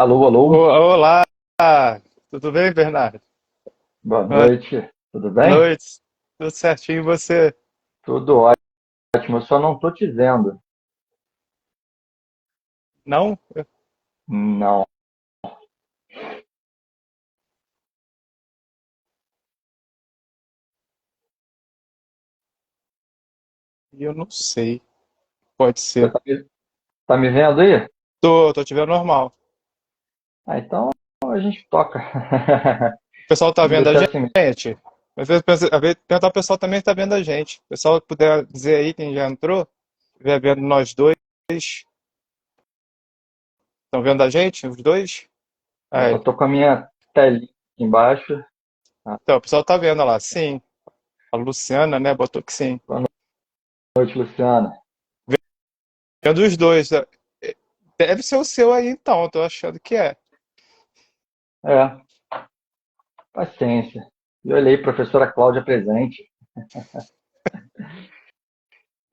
Alô, alô, Olá, tudo bem, Bernardo? boa Boa noite, tudo bem? noite, tudo certinho e você? Tudo ótimo, eu só não tô te vendo. Não? Não. Eu não sei, pode Você ser. tá me vendo aí? Tô te vendo normal. Ah, então a gente toca. O pessoal tá Vamos vendo a deixar assim mesmo. gente? Às vezes, às vezes perguntar o pessoal também tá vendo a gente. O pessoal puder dizer aí quem já entrou, estiver vendo nós dois, estão vendo a gente, os dois? Eu Aí, tô com a minha telinha aqui embaixo. Ah, então, o pessoal tá vendo lá, sim. A Luciana, né, botou que sim. boa noite, Luciana. Vendo os dois. Deve ser o seu aí então, eu tô achando que é. É, paciência. E olhei, professora Cláudia presente.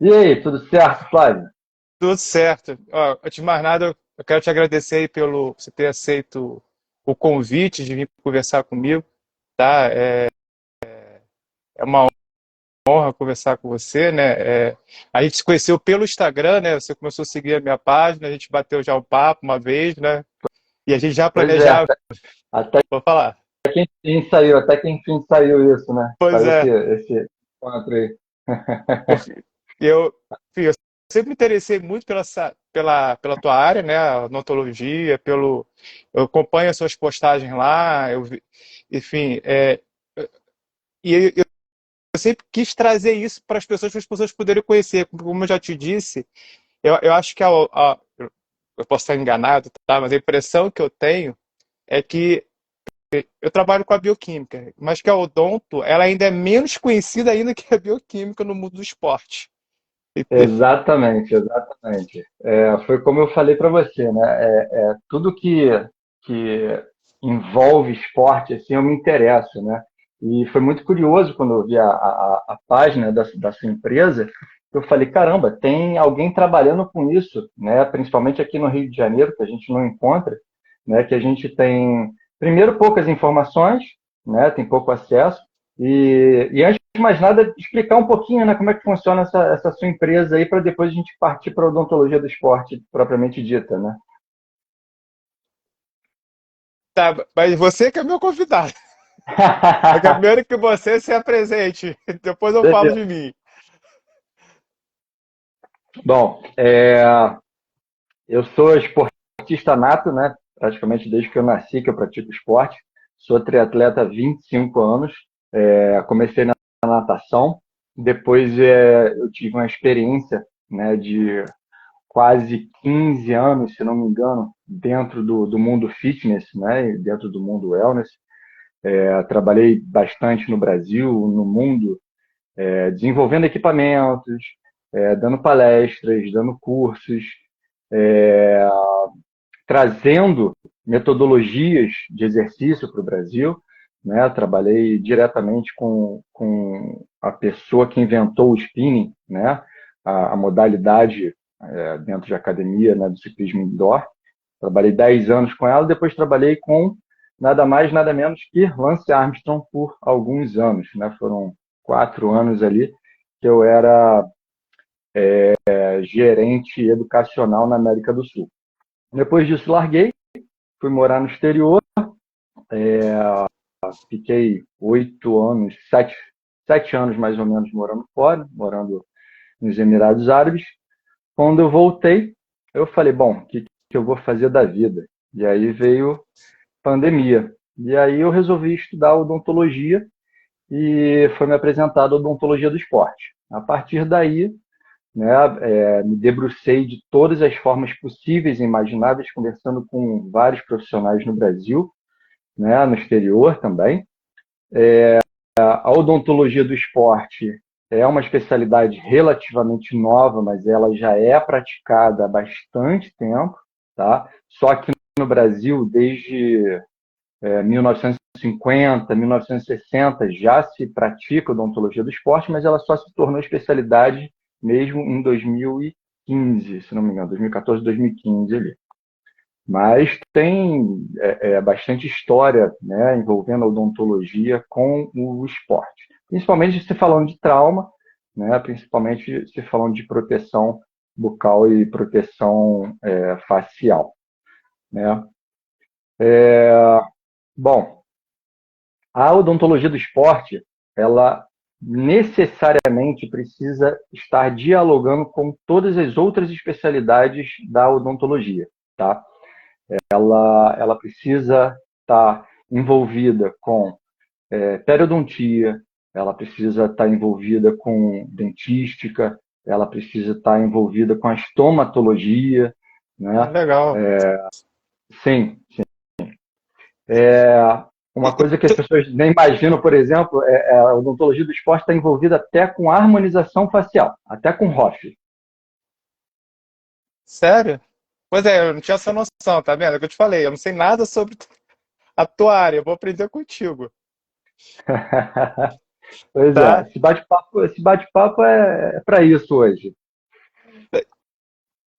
E aí, tudo certo, Flávio? Tudo certo. Ó, antes de mais nada, eu quero te agradecer aí pelo você ter aceito o convite de vir conversar comigo, tá? É uma honra conversar com você, né? A gente se conheceu pelo Instagram, né? Você começou a seguir a minha página, a gente bateu já um papo uma vez, né? E a gente já Pois é, planejava, até vou falar. que enfim saiu, até que enfim saiu isso, né? Pois Saiu é, esse encontro aí. porque eu, enfim, eu sempre me interessei muito pela tua área, né? A odontologia, eu acompanho as suas postagens lá, enfim, e eu sempre quis trazer isso para as pessoas poderem conhecer. Como eu já te disse, eu acho que eu posso estar enganado, tá? Mas a impressão que eu tenho é que eu trabalho com a bioquímica, mas que a odonto, ela ainda é menos conhecida ainda que a bioquímica no mundo do esporte. Exatamente, exatamente. Foi como eu falei para você, né? Tudo que envolve esporte, assim, eu me interesso, né? E foi muito curioso quando eu vi a página da sua empresa, eu falei, caramba, tem alguém trabalhando com isso, né? Principalmente aqui no Rio de Janeiro, que a gente não encontra, né? Que a gente tem, primeiro, poucas informações, né? Tem pouco acesso, e antes de mais nada, explicar um pouquinho, né, como é que funciona essa sua empresa aí, para depois a gente partir para a odontologia do esporte propriamente dita, né? Tá, mas você que é meu convidado. Eu quero primeiro que você se apresente, depois eu falo Beleza. de mim. Bom, eu sou esportista nato, né? Praticamente desde que eu nasci que eu pratico esporte. Sou triatleta há 25 anos. Comecei na natação, depois eu tive uma experiência, né, de quase 15 anos, se não me engano, dentro do mundo fitness, né, e dentro do mundo wellness. Trabalhei bastante no Brasil, no mundo, desenvolvendo equipamentos, dando palestras, dando cursos, trazendo metodologias de exercício para o Brasil. Né? Trabalhei diretamente com a pessoa que inventou o spinning, né? A modalidade dentro de academia, né, do ciclismo indoor. Trabalhei 10 anos com ela, depois trabalhei com nada mais, nada menos que Lance Armstrong por alguns anos. Né? Foram 4 anos ali que eu era gerente educacional na América do Sul. Depois disso, larguei, fui morar no exterior, fiquei 8 anos, 7 anos mais ou menos morando fora, morando nos Emirados Árabes. Quando eu voltei, eu falei, bom, o que eu vou fazer da vida? E aí veio pandemia. E aí eu resolvi estudar odontologia e foi me apresentado a odontologia do esporte. A partir daí, né, me debrucei de todas as formas possíveis e imagináveis, conversando com vários profissionais no Brasil, né, no exterior também. A odontologia do esporte é uma especialidade relativamente nova, mas ela já é praticada há bastante tempo, tá? Só que no Brasil, desde 1950, 1960, já se pratica odontologia do esporte, mas ela só se tornou especialidade mesmo em 2015, se não me engano, 2014, 2015 ali. Mas tem bastante história, né, envolvendo a odontologia com o esporte. Principalmente se falando de trauma, né, principalmente se falando de proteção bucal e proteção facial, né? Bom, a odontologia do esporte, ela necessariamente precisa estar dialogando com todas as outras especialidades da odontologia, tá? Ela precisa estar envolvida com periodontia, ela precisa estar envolvida com dentística, ela precisa estar envolvida com a estomatologia, né? Legal. Sim, uma E- coisa que as tu- pessoas nem imaginam, por exemplo, a odontologia do esporte está envolvida até com harmonização facial, até com ROF. Sério? Pois é, eu não tinha essa noção, tá vendo? É o que eu te falei, eu não sei nada sobre a tua área, eu vou aprender contigo, Pois é, tá? esse bate-papo é para isso hoje.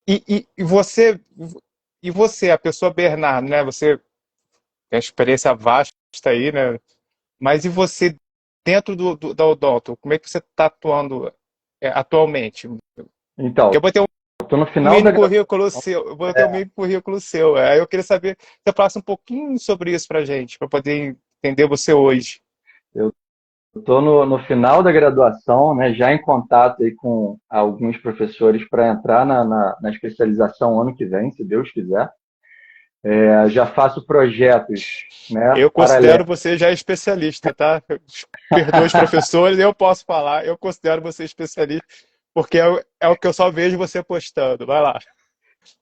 E você, a pessoa Bernardo, né? Você tem uma experiência vasta aí, né? Mas e você dentro da Odonto, como é que você está atuando atualmente? Porque Então, eu botei estou no um final mini da currículo seu, eu botei um mini currículo seu. Aí eu queria saber se você falasse um pouquinho sobre isso pra gente, para poder entender você hoje. eu estou no final da graduação, né, já em contato aí com alguns professores para entrar na especialização ano que vem, se Deus quiser. Já faço projetos, né, Eu considero paralelos. você já especialista, tá? Perdoa os professores, eu posso falar, eu considero você especialista, porque é o que eu só vejo você postando. Vai lá.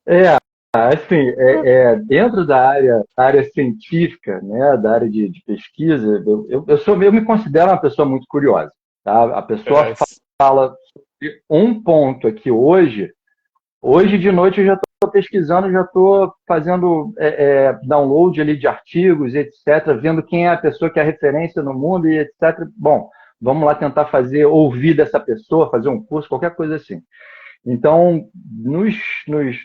É, assim, dentro da área científica, né, da área de pesquisa, eu me considero uma pessoa muito curiosa, tá? A pessoa É, fala sobre um ponto aqui hoje de noite eu já estou pesquisando, já estou fazendo download ali de artigos, etc., vendo quem é a pessoa que é a referência no mundo e etc. Bom, vamos lá tentar ouvir dessa pessoa, fazer um curso, qualquer coisa assim. Então, nos meus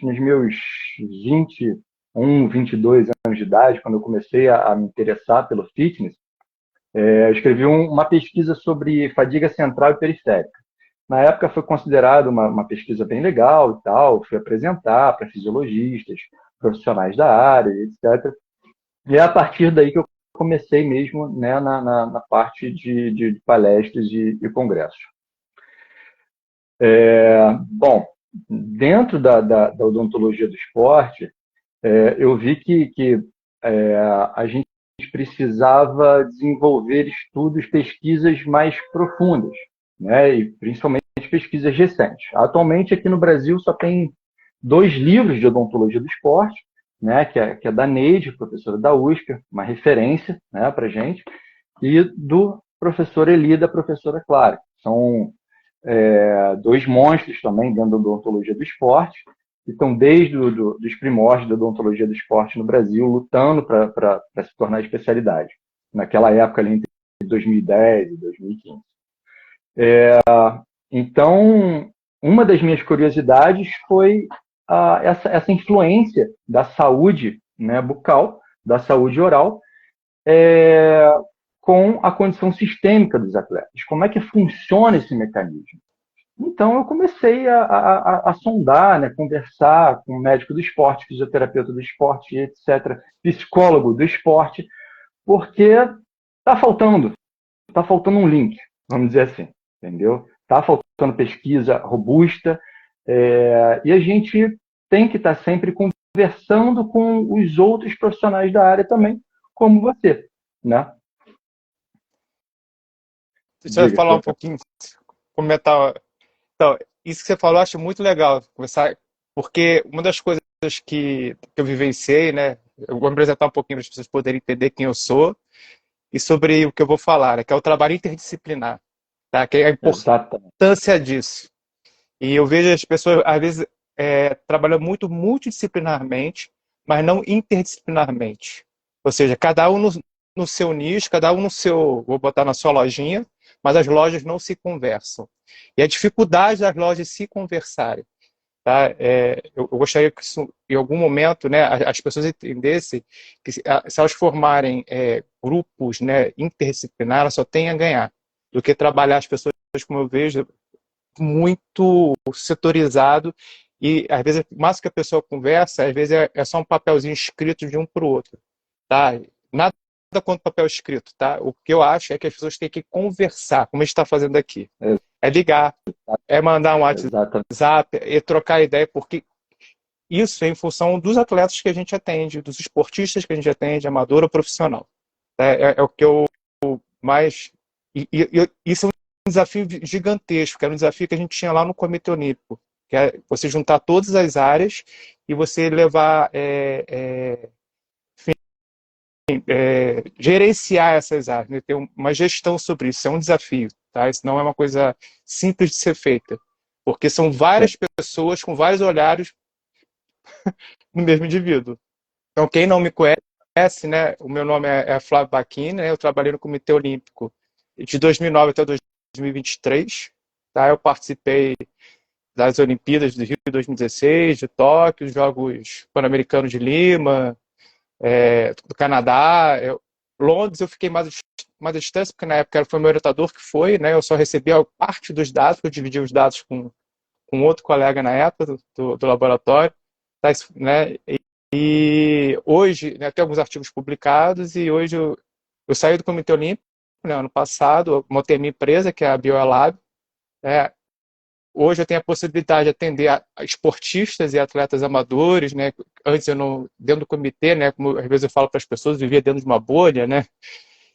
21, 22 anos de idade, quando eu comecei a me interessar pelo fitness, eu escrevi uma pesquisa sobre fadiga central e periférica. Na época foi considerado uma pesquisa bem legal e tal, fui apresentar para fisiologistas, profissionais da área, etc. E é a partir daí que eu comecei mesmo, né, na parte de palestras e congressos. Bom, dentro da odontologia do esporte, eu vi que a gente precisava desenvolver estudos, pesquisas mais profundas, né? E principalmente pesquisas recentes. Atualmente, aqui no Brasil, só tem 2 livros de odontologia do esporte, né? Que é da Neide, professora da USP, uma referência, né, para gente, e do professor Eli, da professora Clara. São 2 monstros também dentro da odontologia do esporte, que estão desde os primórdios da odontologia do esporte no Brasil, lutando para se tornar especialidade. Naquela época, ali entre 2010 e 2015. Então, uma das minhas curiosidades foi essa influência da saúde, né, bucal, da saúde oral, com a condição sistêmica dos atletas. Como é que funciona esse mecanismo? Então, eu comecei a sondar, né, conversar com o médico do esporte, fisioterapeuta do esporte, etc., psicólogo do esporte, porque está faltando um link, vamos dizer assim, entendeu? Está faltando pesquisa robusta, e a gente tem que estar sempre conversando com os outros profissionais da área também, como você, né? deixa eu Diga, falar um senhor. pouquinho, comentar. Então, isso que você falou, eu acho muito legal conversar, porque uma das coisas que eu vivenciei, né? Eu vou me apresentar um pouquinho para as pessoas poderem entender quem eu sou e sobre o que eu vou falar, né, que é o trabalho interdisciplinar, tá? Que é a Exatamente. importância disso. E eu vejo as pessoas, às vezes, trabalhando muito multidisciplinarmente, mas não interdisciplinarmente. Ou seja, cada um no seu nicho, cada um no seu, vou botar na sua lojinha, mas as lojas não se conversam. E a dificuldade das lojas se conversarem. tá? Eu gostaria que isso, em algum momento, né, as pessoas entendessem que se elas formarem grupos, né, interdisciplinares, elas só têm a ganhar, do que trabalhar as pessoas, como eu vejo, muito setorizado e, às vezes, mais que a pessoa conversa, às vezes é só um papelzinho escrito de um para o outro, tá? Nada contra papel escrito, tá? O que eu acho é que as pessoas têm que conversar, como a gente está fazendo aqui. É ligar, é mandar um Exatamente. WhatsApp, é trocar ideia, porque isso é em função dos atletas que a gente atende, dos esportistas que a gente atende, amador ou profissional. É o que eu mais... Isso é um desafio gigantesco, que era um desafio que a gente tinha lá no Comitê Olímpico, que é você juntar todas as áreas e você levar... gerenciar essas áreas, né? Ter uma gestão sobre isso, é um desafio, tá? Isso não é uma coisa simples de ser feita, porque são várias pessoas com vários olhares no mesmo indivíduo. Então, quem não me conhece, né, o meu nome é Flávio Bacchini, né, eu trabalhei no Comitê Olímpico de 2009 até 2023, tá? Eu participei das Olimpíadas do Rio de 2016, de Tóquio, dos Jogos Pan-Americanos de Lima, do Canadá. Londres eu fiquei mais distância, porque na época foi meu orientador que foi, né? Eu só recebia parte dos dados, porque eu dividia os dados com outro colega na época do laboratório, tá, né? E hoje, né, tem alguns artigos publicados, e hoje eu saí do Comitê Olímpico, né, ano passado, eu montei a minha empresa, que é a BioLab, né? Hoje eu tenho a possibilidade de atender a esportistas e atletas amadores, né? Antes eu não, dentro do comitê, né? Como às vezes eu falo para as pessoas, eu vivia dentro de uma bolha, né?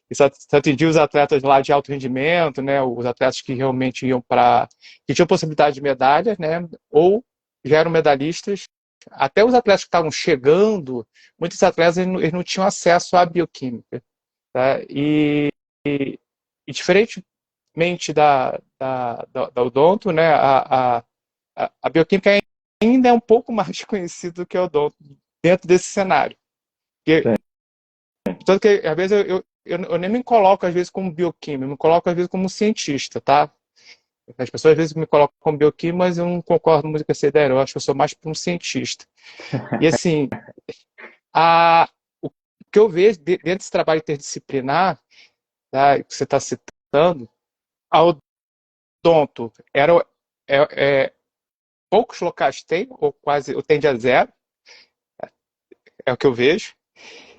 E só atendia os atletas lá de alto rendimento, né? Os atletas que realmente iam para, que tinham possibilidade de medalha, né? Ou já eram medalhistas. Até os atletas que estavam chegando, muitos atletas eles não tinham acesso à bioquímica, tá? E diferentemente da Odonto, né, a bioquímica ainda é um pouco mais conhecida do que a Odonto dentro desse cenário. Porque, tanto que, às vezes, eu nem me coloco, às vezes, como bioquímico, eu me coloco, às vezes, como cientista, tá? As pessoas, às vezes, me colocam como bioquímico, mas eu não concordo muito com essa ideia, eu acho que eu sou mais um cientista. E, assim, o que eu vejo dentro desse trabalho interdisciplinar, tá, que você está citando, a Odonto poucos locais têm, ou quase, ou tende a zero, é o que eu vejo.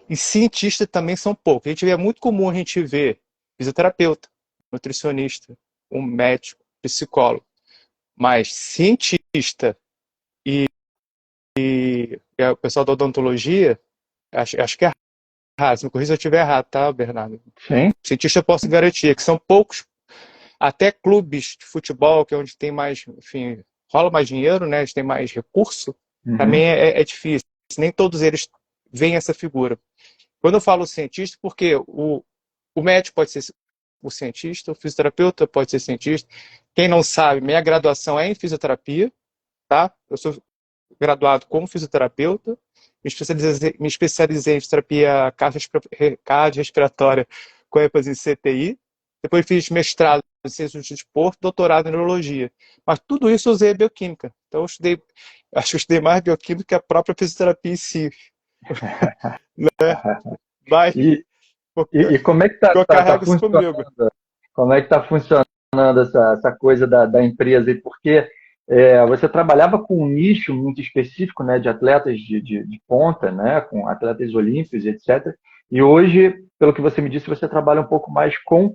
E cientistas também são poucos. É muito comum a gente ver fisioterapeuta, nutricionista, um médico, psicólogo, mas cientista e o pessoal da odontologia, acho que é errado. Se me corrija se eu estiver errado, tá, Bernardo? Sim. Cientista eu posso garantir que são poucos, até clubes de futebol, que é onde tem mais, enfim, rola mais dinheiro, né? Eles têm mais recurso, também Uhum. é difícil. Nem todos eles veem essa figura. Quando eu falo cientista, porque o médico pode ser o cientista, o fisioterapeuta pode ser cientista. Quem não sabe, minha graduação é em fisioterapia, tá? Eu sou graduado como fisioterapeuta, me especializei em fisioterapia cardiorrespiratória com ênfase em CTI. Depois fiz mestrado em ciências do desporto, doutorado em neurologia. Mas tudo isso eu usei a bioquímica. Então acho que eu estudei mais bioquímica que a própria fisioterapia em si. Mas E, e como é que eu tá carrego isso funcionando? comigo. Como é que está funcionando essa coisa da empresa aí? Porque você trabalhava com um nicho muito específico, né, de atletas de ponta, né, com atletas olímpicos, etc. E hoje, pelo que você me disse, você trabalha um pouco mais com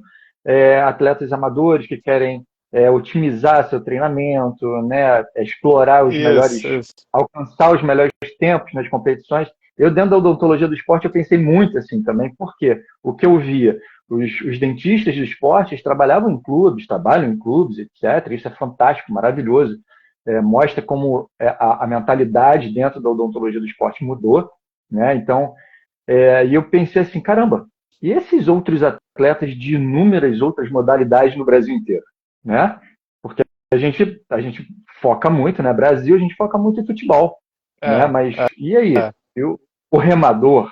atletas amadores que querem otimizar seu treinamento, né, explorar os melhores, Isso, isso. alcançar os melhores tempos nas competições. Eu, dentro da odontologia do esporte, eu pensei muito assim também, porque o que eu via os dentistas de esportes trabalhavam em clubes, trabalham em clubes, etc. Isso é fantástico, maravilhoso. Mostra como a mentalidade dentro da odontologia do esporte mudou, né? Então, e eu pensei assim, caramba, e esses outros atletas de inúmeras outras modalidades no Brasil inteiro, né? Porque a gente foca muito, né? Brasil, a gente foca muito em futebol, né? É, Mas e aí? é, O remador,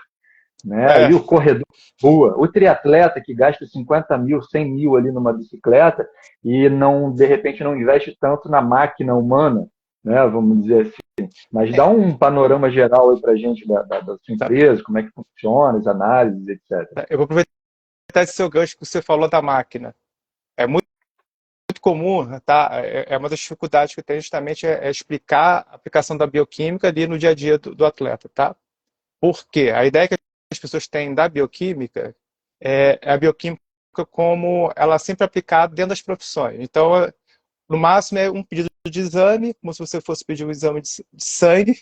né? é, E o corredor de rua, o triatleta que gasta 50 mil, 100 mil ali numa bicicleta e não, de repente, não investe tanto na máquina humana, né? Vamos dizer assim. Mas dá É, um panorama geral aí para a gente da sua tá. empresa, como é que funciona, as análises, etc. Eu vou aproveitar esse seu gancho que você falou da máquina. É muito comum, tá? É uma das dificuldades que tem justamente é explicar a aplicação da bioquímica ali no dia a dia do atleta, tá? Por quê? A ideia que as pessoas têm da bioquímica é a bioquímica como ela é sempre aplicada dentro das profissões. Então, no máximo é um pedido de exame, como se você fosse pedir um exame de sangue,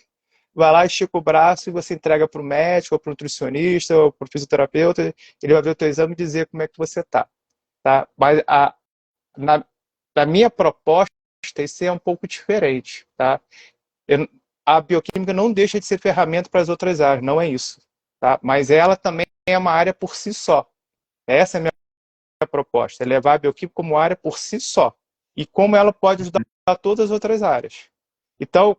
vai lá, estica o braço e você entrega para o médico, ou para o nutricionista, ou para o fisioterapeuta, ele vai ver o teu exame e dizer como é que você está. Tá? Mas na, na minha proposta, isso é um pouco diferente. Tá? Eu, a bioquímica não deixa de ser ferramenta para as outras áreas, não é isso. Tá? Mas ela também é uma área por si só. Essa é a minha proposta, é levar a bioquímica como área por si só. E como ela pode ajudar todas as outras áreas. Então,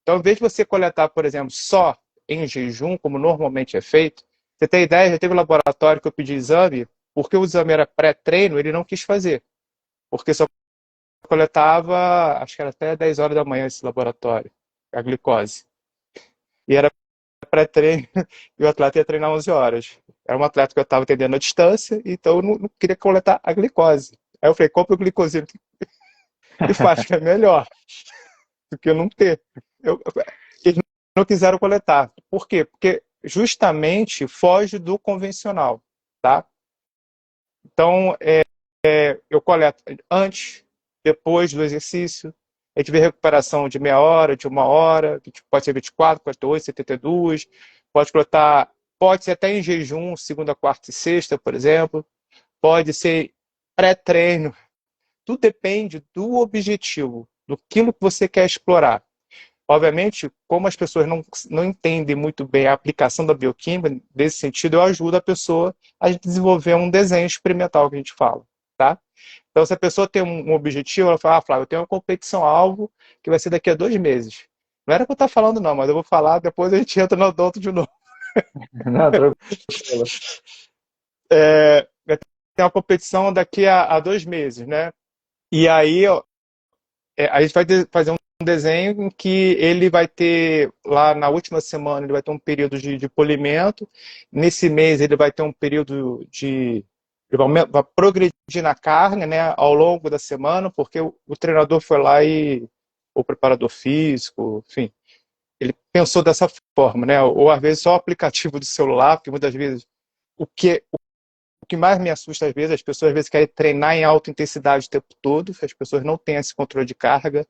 ao invés de você coletar, por exemplo, só em jejum, como normalmente é feito, você tem ideia, já teve um laboratório que eu pedi exame, porque o exame era pré-treino, ele não quis fazer. Porque só coletava, acho que era até 10 horas da manhã esse laboratório, a glicose. E era pré-treino, e o atleta ia treinar 11 horas. Era um atleta que eu estava atendendo à distância, então eu não queria coletar a glicose. Aí eu falei, compra o glicosímetro e faz, que é melhor do que não ter. Eles não quiseram coletar. Por quê? Porque justamente foge do convencional, tá? Então, eu coleto antes, depois do exercício. A gente vê recuperação de meia hora, de uma hora, pode ser 24, 48, 72. Pode coletar, pode ser até em jejum, segunda, quarta e sexta, por exemplo. Pode ser pré-treino. Tudo depende do objetivo, do que você quer explorar. Obviamente, como as pessoas não entendem muito bem a aplicação da bioquímica, nesse sentido, eu ajudo a pessoa a desenvolver um desenho experimental que a gente fala, tá? Então, se a pessoa tem um objetivo, ela fala, Flávio, eu tenho uma competição-alvo que vai ser daqui a 2 meses. Não era o que eu estou falando, não, mas eu vou falar, depois a gente entra no odonto de novo. Não, tranquilo. Tem uma competição daqui a 2 meses, né? E aí, a gente vai fazer um desenho em que ele vai ter, lá na última semana, ele vai ter um período de polimento. Nesse mês, ele vai ter um período de. Ele vai progredir na carga, né, ao longo da semana, porque o treinador foi lá e. O preparador físico, enfim, ele pensou dessa forma, né? Ou às vezes só o aplicativo do celular, porque muitas vezes o que mais me assusta às vezes, as pessoas às vezes querem treinar em alta intensidade o tempo todo, as pessoas não têm esse controle de carga,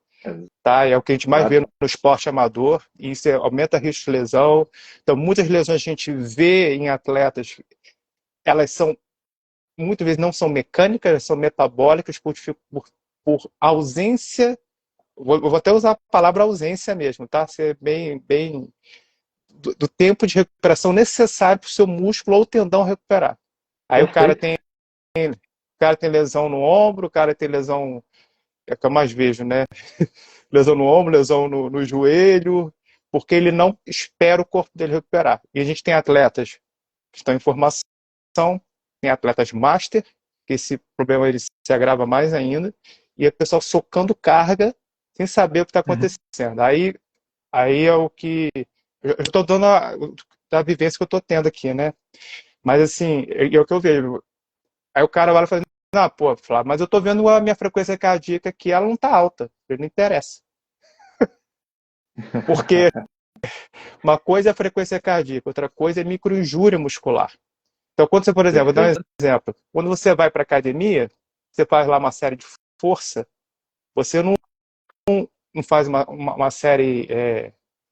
tá? É o que a gente mais vê Exato. no esporte amador, e isso aumenta o risco de lesão. Então, muitas lesões a gente vê em atletas, elas são, muitas vezes não são mecânicas, são metabólicas por ausência, vou até usar a palavra ausência mesmo, tá? Ser bem do tempo de recuperação necessário para o seu músculo ou tendão recuperar. Aí Perfeito. o cara tem lesão no ombro, o cara tem lesão, é o que eu mais vejo, né? Lesão no ombro, lesão no joelho, porque ele não espera o corpo dele recuperar. E a gente tem atletas que estão em formação, tem atletas master, que esse problema ele se agrava mais ainda, e o pessoal socando carga sem saber o que está Uhum. acontecendo. Aí é o que. Eu estou dando a vivência que eu estou tendo aqui, né? Mas assim, é o que eu vejo. Aí o cara vai e fala, não, pô, Flávio, mas eu tô vendo a minha frequência cardíaca aqui, ela não tá alta, ele não interessa. Porque uma coisa é a frequência cardíaca, outra coisa é microinjúria muscular. Então, quando você, por exemplo, vou dar um Perfeito. exemplo, quando você vai para academia, você faz lá uma série de força, você não faz uma série,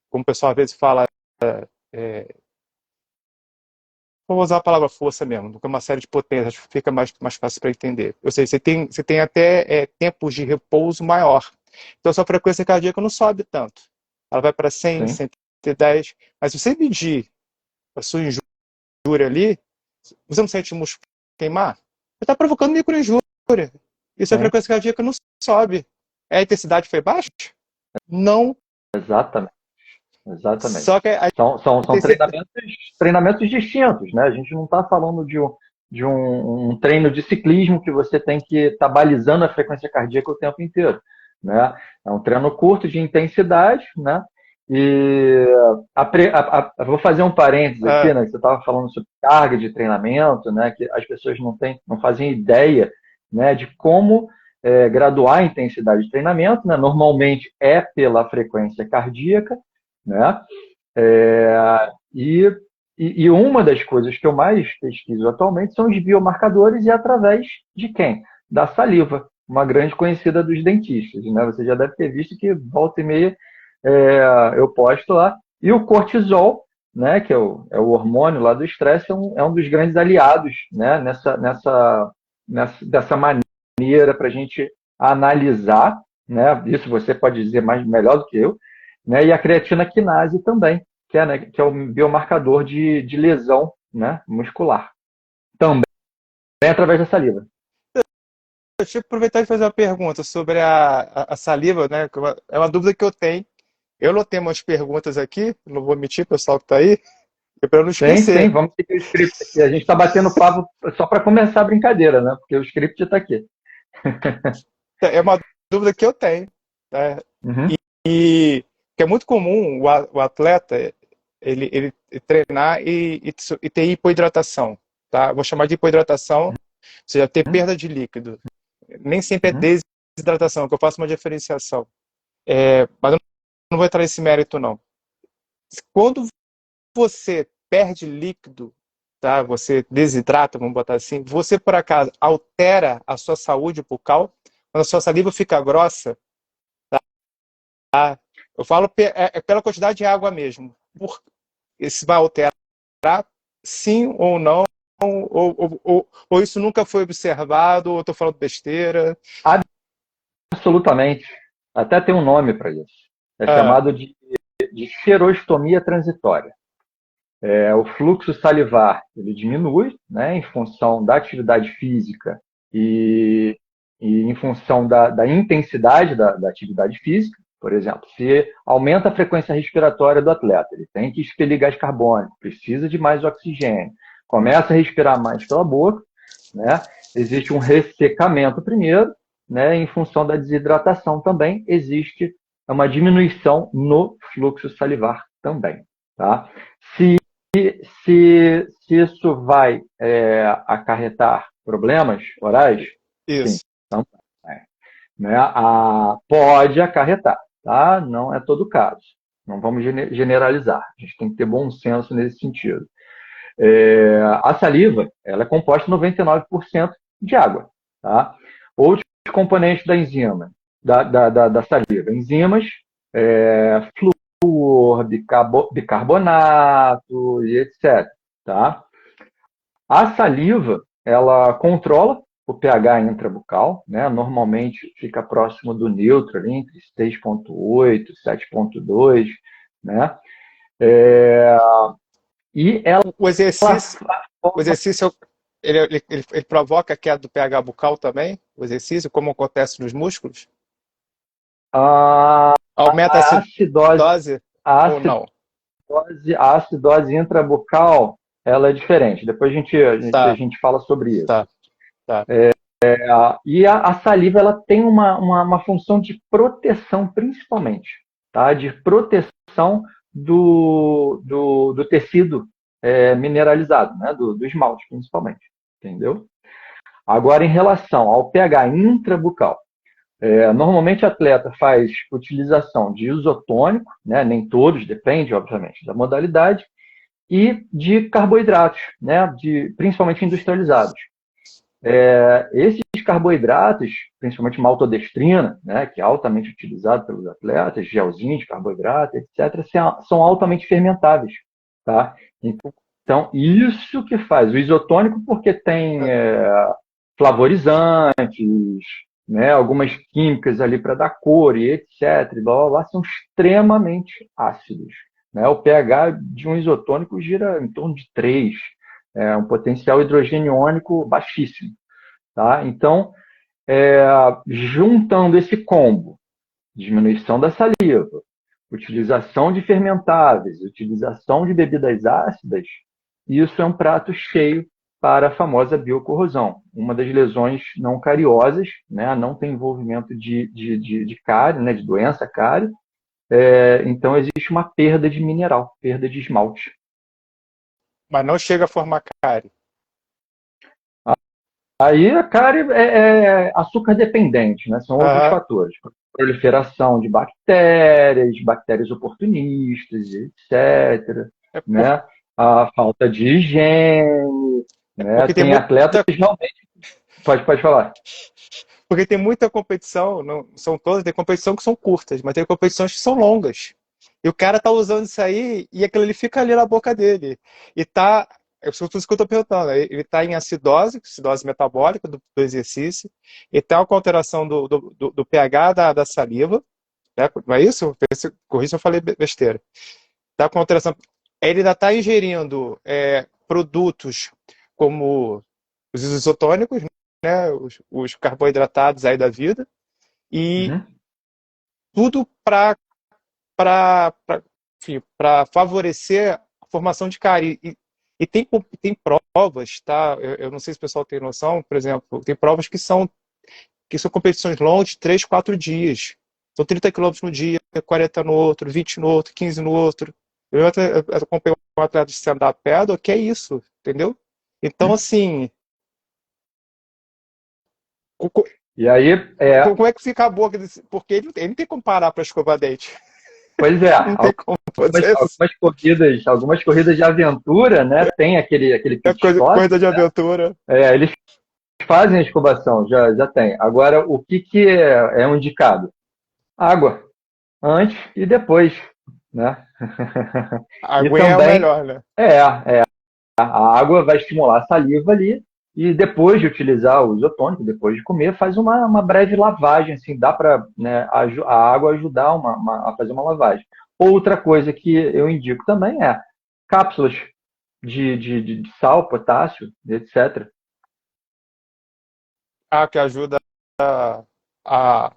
como o pessoal às vezes fala, é, vou usar a palavra força mesmo, do que uma série de potências, fica mais fácil para entender. Ou seja, você tem até tempos de repouso maior. Então, a sua frequência cardíaca não sobe tanto. Ela vai para 100, Sim. 110. Mas se você medir a sua injúria ali, você não sente o músculo queimar? Você está provocando microinjúria. E sua Sim. frequência cardíaca não sobe. A intensidade foi baixa? Não. Exatamente. Só Exatamente. que a São intensidade. treinamentos distintos, né? A gente não está falando de um treino de ciclismo que você tem que estar balizando a frequência cardíaca o tempo inteiro. né? É um treino curto de intensidade, né? E vou fazer um parênteses aqui, né? Que você estava falando sobre carga de treinamento, né? Que as pessoas não fazem ideia, né? De como graduar a intensidade de treinamento, né? Normalmente é pela frequência cardíaca, né? E uma das coisas que eu mais pesquiso atualmente são os biomarcadores e através de quem? Da saliva, uma grande conhecida dos dentistas, né? Você já deve ter visto que volta e meia eu posto lá. E o cortisol, né, que é o hormônio lá do estresse, é um dos grandes aliados, né, dessa maneira para a gente analisar, né? Isso você pode dizer melhor do que eu, né? E a creatina quinase também, que é o biomarcador de lesão, né, muscular. Também através da saliva. Deixa eu aproveitar e fazer uma pergunta sobre a saliva, né? É uma dúvida que eu tenho. Eu não tenho umas perguntas aqui, não vou mentir, pessoal que está aí, para eu não Tem, esquecer. vamos seguir o script aqui. A gente está batendo papo só para começar a brincadeira, né? Porque o script está aqui. É uma dúvida que eu tenho, né? Uhum. E que é muito comum o atleta ele treinar e ter hipoidratação, tá? Vou chamar de hipoidratação, ou seja, ter Uhum. perda de líquido. Nem sempre é Uhum. desidratação, que eu faço uma diferenciação. Mas eu não vou entrar nesse mérito, não. Quando você perde líquido, tá? Você desidrata, vamos botar assim, você por acaso altera a sua saúde bucal? Quando a sua saliva fica grossa, tá? Eu falo pela quantidade de água mesmo. Se vai alterar, sim ou não, ou isso nunca foi observado, ou eu estou falando besteira. Absolutamente. Até tem um nome para isso. É Ah, chamado de xerostomia transitória. O fluxo salivar ele diminui, né, em função da atividade física e, e em função da intensidade da atividade física. Por exemplo, se aumenta a frequência respiratória do atleta, ele tem que expelir gás carbônico, precisa de mais oxigênio, começa a respirar mais pela boca, né? Existe um ressecamento primeiro, né? Em função da desidratação também existe uma diminuição no fluxo salivar também, tá? Se se isso vai acarretar problemas orais, sim, isso. então, né? Pode acarretar, tá? Não é todo caso. Não vamos generalizar. A gente tem que ter bom senso nesse sentido. A saliva, ela é composta 99% de água, tá? Outros componentes da enzima, da saliva, enzimas, flúor, bicarbonato e etc, tá? A saliva, ela controla o pH intrabucal, né? Normalmente fica próximo do neutro, ali, entre 6,8 e 7,2, né? E ela O exercício, o exercício ele provoca a queda do pH bucal também? O exercício, como acontece nos músculos? a, Aumenta a a acidose, acidose a ou não? a acidose intrabucal, ela é diferente. Depois a Tá, gente fala sobre isso. tá, tá. E a saliva ela tem uma função de proteção, principalmente, tá? De proteção do tecido mineralizado, né? Do esmalte, principalmente. Entendeu? Agora, em relação ao pH intrabucal, normalmente o atleta faz utilização de isotônico, né? Nem todos, depende, obviamente, da modalidade, e de carboidratos, né? Principalmente industrializados. Esses carboidratos, principalmente maltodestrina, né, que é altamente utilizado pelos atletas, gelzinho de carboidrato, etc., são altamente fermentáveis. Tá? Então, isso que faz o isotônico, porque tem flavorizantes, né, algumas químicas ali para dar cor e etc., e blá, blá, blá, são extremamente ácidos. Né? O pH de um isotônico gira em torno de 3, um potencial hidrogênio baixíssimo. Tá? Então, juntando esse combo, diminuição da saliva, utilização de fermentáveis, utilização de bebidas ácidas, isso é um prato cheio para a famosa biocorrosão, uma das lesões não cariosas, né? Não tem envolvimento de cárie, né? De doença cárie. Então existe uma perda de mineral, perda de esmalte. Mas não chega a formar cárie. Aí a cárie é açúcar dependente, né? São outros Aham. fatores. Proliferação de bactérias, bactérias oportunistas, etc. É Né? A falta de higiene, né? porque tem Tem atletas que realmente... Pode falar. porque tem muita competição, não são todas, tem competição que são curtas, mas tem competições que são longas. E o cara tá usando isso aí e aquilo ali fica ali na boca dele. E tá, é isso que eu tô perguntando, né? Ele tá em acidose metabólica do exercício, e tá com alteração do pH da saliva, né? Não é isso? Corrija se eu falei besteira. Tá com alteração. Ele ainda tá ingerindo produtos como os isotônicos, né, os carboidratados aí da vida, e Uhum. tudo para favorecer a formação de cárie. E tem provas, tá? Eu não sei se o pessoal tem noção, por exemplo, tem provas que são competições longas de 3, 4 dias. São 30 quilômetros no dia, 40 no outro, 20 no outro, 15 no outro. Eu acompanhei um atleta de stand-up paddle, que é isso, entendeu? Então, assim, E aí, como é que fica a boca desse... Porque ele não tem como parar para escovar dente. pois é, Não tem como algumas, fazer isso. algumas corridas de aventura, né? Tem aquele É pit stop, coisa de aventura. eles fazem a escovação, já tem. Agora, o que é um indicado? Água, antes e depois, né? A E aguinha é o também, melhor, né? a água vai estimular a saliva ali, e depois de utilizar o isotônico, depois de comer, faz uma breve lavagem, assim, dá para, né, a água ajudar a fazer uma lavagem. Outra coisa que eu indico também é cápsulas de sal, potássio, etc. Que ajuda a, a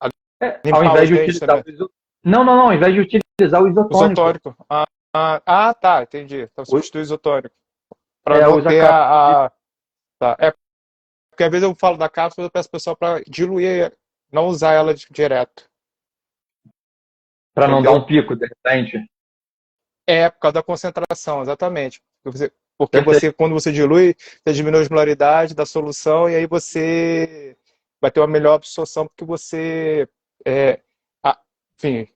Ao limpar invés os de dentes utilizar também. o isotônico. Não, ao invés de utilizar o isotônico. Isotônico. Tá, entendi. Então substitui o isotônico. Para não Usa ter cápsula tá. Porque às vezes eu falo da cápsula, eu peço pro pessoal para diluir, não usar ela direto. para não dar Entendeu? um pico, de repente. Por causa da concentração, exatamente. Perfeito. Quando você dilui, você diminui a osmolaridade da solução e aí você vai ter uma melhor absorção, porque você, é, a- enfim,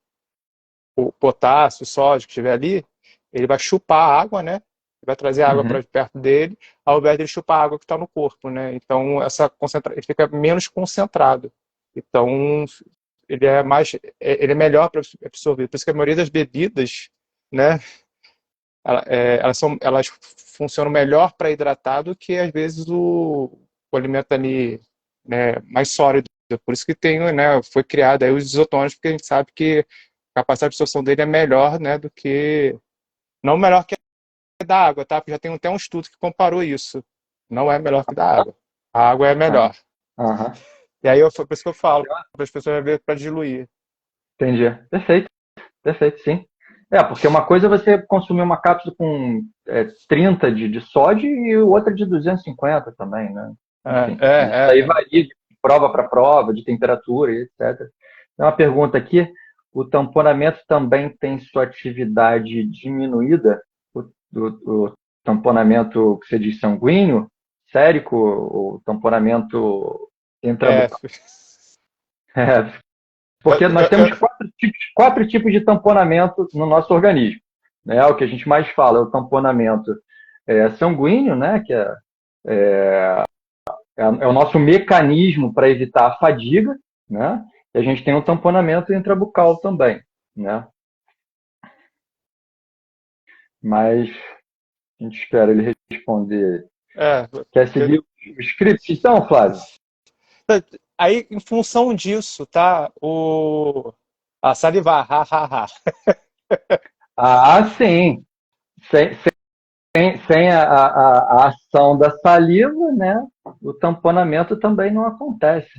o potássio, o sódio que estiver ali, ele vai chupar a água, né? Vai trazer a água Uhum. para perto dele, ao invés de ele chupar a água que está no corpo, né? Então, ele fica menos concentrado. Então, ele é melhor para absorver. Por isso que a maioria das bebidas, né? Elas funcionam melhor para hidratar do que às vezes o alimento ali, né, mais sólido. Por isso que foi criado aí os isotônicos, porque a gente sabe que a capacidade de absorção dele é melhor, né, do que não melhor que a da água, tá? Porque já tem até um estudo que comparou isso. Não é melhor que a da água. A água é Ah, melhor. aham. E aí por isso que eu falo para as pessoas ver para diluir. Entendi. Perfeito, perfeito, sim. Porque uma coisa é você consumir uma cápsula com 30 de sódio e outra de 250 também, né? Enfim, isso aí É. varia de prova para prova, de temperatura e etc. Tem uma pergunta aqui: o tamponamento também tem sua atividade diminuída? O tamponamento que você diz sanguíneo, sérico, o tamponamento É. intrabucal? É, porque nós temos É. quatro tipos de tamponamento no nosso organismo. Né? O que a gente mais fala é o tamponamento sanguíneo, né? Que é o nosso mecanismo para evitar a fadiga, né? E a gente tem o tamponamento intrabucal também, né? Mas a gente espera ele responder. É. Quer seguir o script, então, Flávio? Aí, em função disso, tá? Salivar, ha, ha, ha. Ah, sim. Sem a ação da saliva, né? O tamponamento também não acontece.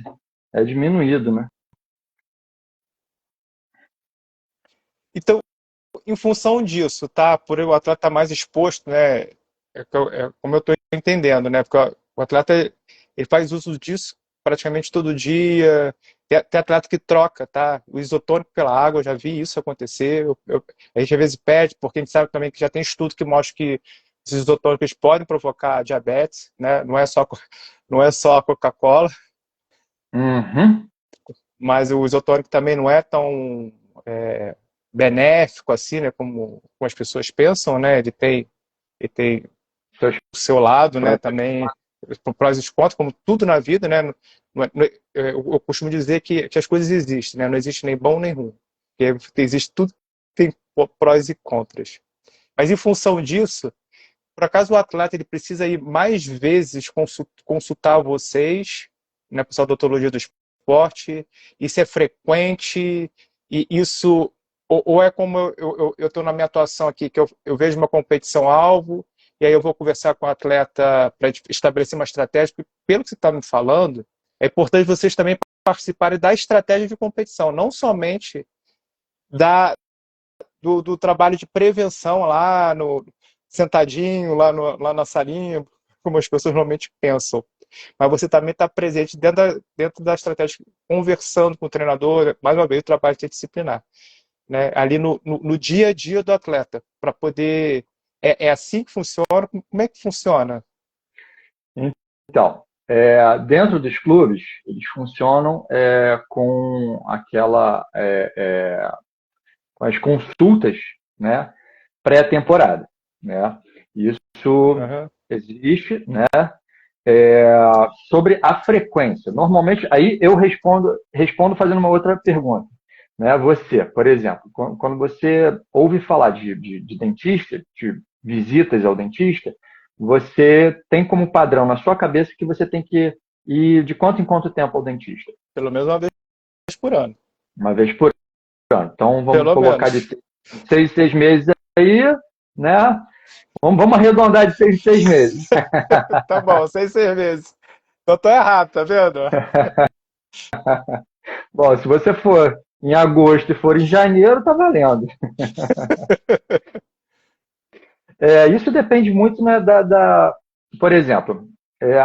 É diminuído, né? Então, em função disso, tá? Por o atleta estar mais exposto, né? é como eu estou entendendo, né? Porque o atleta ele faz uso disso praticamente todo dia. Tem atleta que troca, tá? O isotônico pela água, eu já vi isso acontecer. A gente às vezes pede, porque a gente sabe também que já tem estudo que mostra que esses isotônicos podem provocar diabetes, né? Não é só a Coca-Cola, Uhum. mas o isotônico também não é tão benéfico assim, né? Como as pessoas pensam, né? Ele tem Seus o seu lado, né, próprios. também, prós e contras, como tudo na vida, né, eu costumo dizer que as coisas existem, né, não existe nem bom nem ruim, porque existe tudo, tem prós e contras. Mas em função disso, por acaso o atleta ele precisa ir mais vezes consultar vocês, né, pessoal da odontologia do esporte, isso é frequente, e isso, ou é como eu estou na minha atuação aqui, que eu vejo uma competição-alvo, e aí eu vou conversar com o atleta para estabelecer uma estratégia, porque pelo que você está me falando, é importante vocês também participarem da estratégia de competição, não somente do trabalho de prevenção lá no sentadinho, lá na salinha, como as pessoas normalmente pensam. Mas você também está presente dentro da estratégia, conversando com o treinador, mais uma vez, o trabalho interdisciplinar, né? Ali no dia a dia do atleta, para poder. É assim que funciona? Como é que funciona? Então, dentro dos clubes, eles funcionam com com as consultas, né, pré-temporada, né? Isso Uhum. existe, né? Sobre a frequência. Normalmente, aí eu respondo fazendo uma outra pergunta. Né? Você, por exemplo, quando você ouve falar de dentista, de visitas ao dentista, você tem como padrão na sua cabeça que você tem que ir de quanto em quanto tempo ao dentista? Pelo menos uma vez por ano. Uma vez por ano. Então, vamos Pelo colocar de menos. 6 meses aí, né? Vamos arredondar de 6 meses. Tá bom, 6 meses. Então tô errado, tá vendo? Bom, se você for em agosto e for em janeiro, tá valendo. Isso depende muito, né, por exemplo,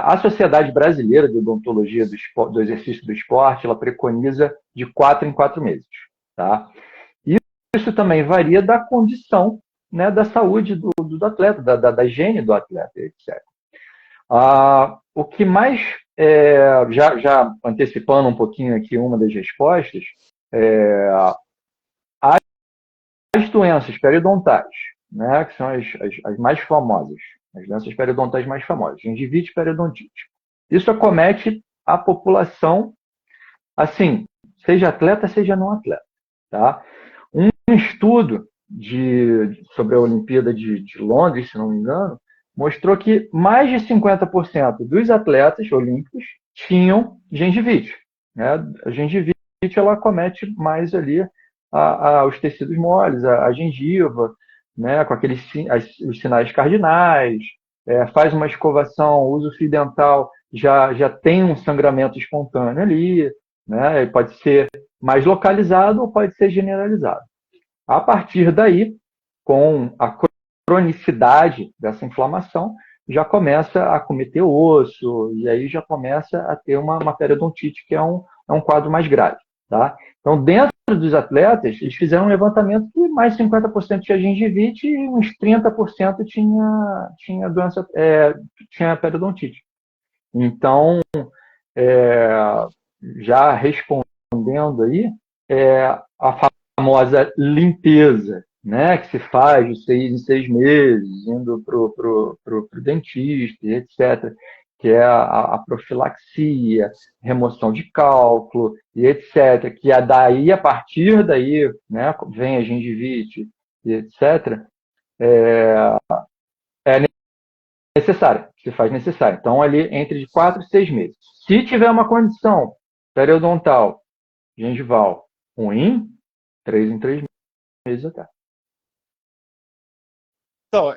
a Sociedade Brasileira de Odontologia do Exercício do Esporte, ela preconiza de 4 em 4 meses. Tá? Isso também varia da condição, né, da saúde do atleta, da higiene do atleta, etc. O que mais, já antecipando um pouquinho aqui uma das respostas, as doenças periodontais, né, que são as mais famosas, as doenças periodontais mais famosas, gengivite e periodontite. Isso acomete a população, assim, seja atleta, seja não atleta. Tá? Um estudo sobre a Olimpíada de Londres, se não me engano, mostrou que mais de 50% dos atletas olímpicos tinham gengivite. Né? A gengivite ela acomete mais ali os tecidos moles, a gengiva, né? Com os sinais cardinais, faz uma escovação, usa o fio dental, já tem um sangramento espontâneo ali, né? Pode ser mais localizado ou pode ser generalizado. A partir daí, com a cronicidade dessa inflamação, já começa a cometer osso, e aí já começa a ter uma periodontite, que é um quadro mais grave. Tá? Então, dentro dos atletas, eles fizeram um levantamento que mais de 50% tinha gengivite e uns 30% tinha doença, tinha periodontite. Então, é, já respondendo aí, a famosa limpeza, né, que se faz de 6 em 6 meses, indo para o dentista, etc., que é a profilaxia, remoção de cálculo, e etc., que daí, a partir daí, né, vem a gengivite, e etc., é necessária, se faz necessário. Então, ali entre 4 e 6 meses. Se tiver uma condição periodontal, gengival ruim, 3 em 3 meses até. Então,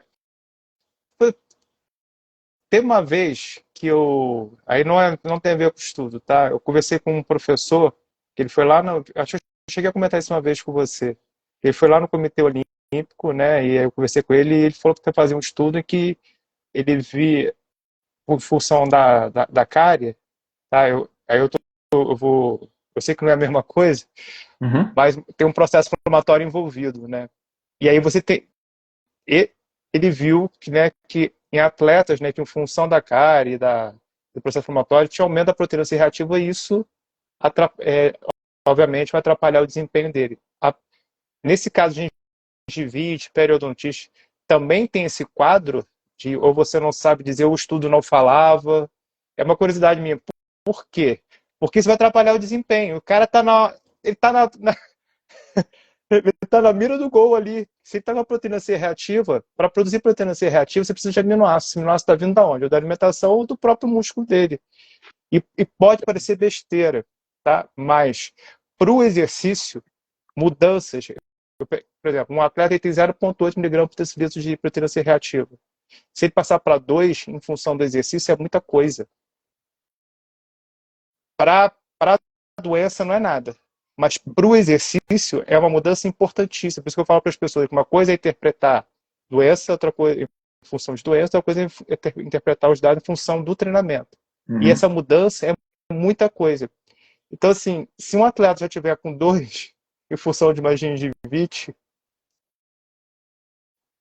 teve uma vez que eu. Aí não tem a ver com estudo, tá? Eu conversei com um professor, que ele foi lá no. Acho que eu cheguei a comentar isso uma vez com você. Ele foi lá no Comitê Olímpico, né? E aí eu conversei com ele e ele falou que ia fazer um estudo em que ele via, por função da cárie, tá? Eu sei que não é a mesma coisa, mas tem um processo inflamatório envolvido, né? E aí você tem, ele viu que, né, que em atletas, né, que em função da cárie, do processo inflamatório, tinha aumento da proteína C reativa e isso, obviamente, vai atrapalhar o desempenho dele. Nesse caso de gengivite, periodontite, também tem esse quadro de ou você não sabe dizer, o estudo não falava. É uma curiosidade minha. Por quê? Porque isso vai atrapalhar o desempenho. O cara ele tá na mira do gol ali. Se ele tá com a proteína C reativa, para produzir proteína C reativa, você precisa de aminoácidos. Esse aminoácido está vindo da onde? Ou da alimentação ou do próprio músculo dele. E pode parecer besteira, tá? Mas para o exercício, mudanças. Por exemplo, um atleta tem 0,8 mg por decilitro de proteína C reativa. Se ele passar para 2 em função do exercício, é muita coisa. Para a doença não é nada. Mas para o exercício é uma mudança importantíssima. Por isso que eu falo para as pessoas que uma coisa é interpretar doença, outra coisa em função de doença, outra coisa é interpretar os dados em função do treinamento. E essa mudança é muita coisa. Então, assim, se um atleta já tiver com 2 em função de uma gengivite,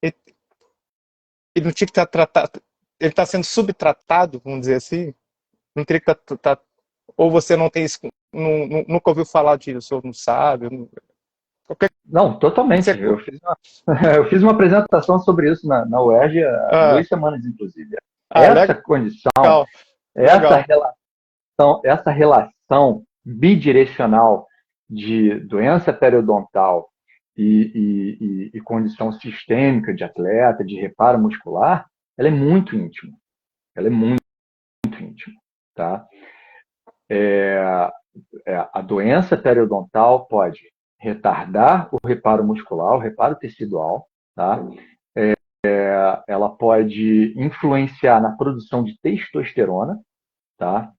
ele não tinha que estar tratado, ele está sendo subtratado, vamos dizer assim, não teria que estar, ou você não tem isso, nunca ouviu falar disso, ou não sabe. Não, totalmente. Eu fiz uma apresentação sobre isso na UERJ há 2 semanas, inclusive. Essa condição, essa relação bidirecional de doença periodontal e condição sistêmica de atleta, de reparo muscular, ela é muito íntima. Ela é muito íntima, tá? A doença periodontal pode retardar o reparo muscular, o reparo tecidual, tá? Ela pode influenciar na produção de testosterona, tá?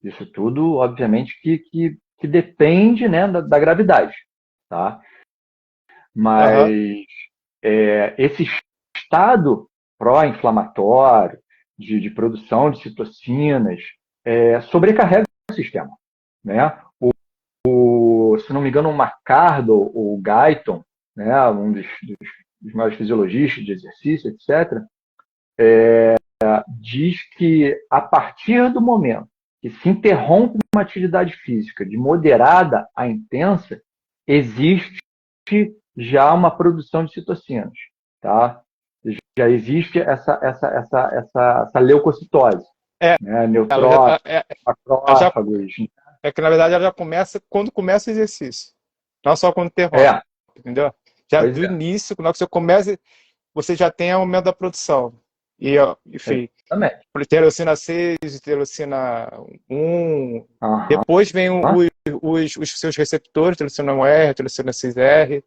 Isso tudo, obviamente, que depende, né, da gravidade, tá? Mas esse estado pró-inflamatório de produção de citocinas sobrecarrega o sistema, né? Se não me engano, o Macardo ou o Guyton, né, um dos maiores fisiologistas de exercício, etc., diz que a partir do momento que se interrompe uma atividade física de moderada a intensa, existe já uma produção de citocinas, tá? Já existe essa leucocitose, né? Neutrófilos, macrófagos. É que, na verdade, ela já começa quando começa o exercício. Não só quando interrompe. Entendeu? Já do início, quando você começa, você já tem aumento da produção. E, enfim, interleucina 6, interleucina 1. Depois vem os seus receptores, interleucina 1R, interleucina 6R.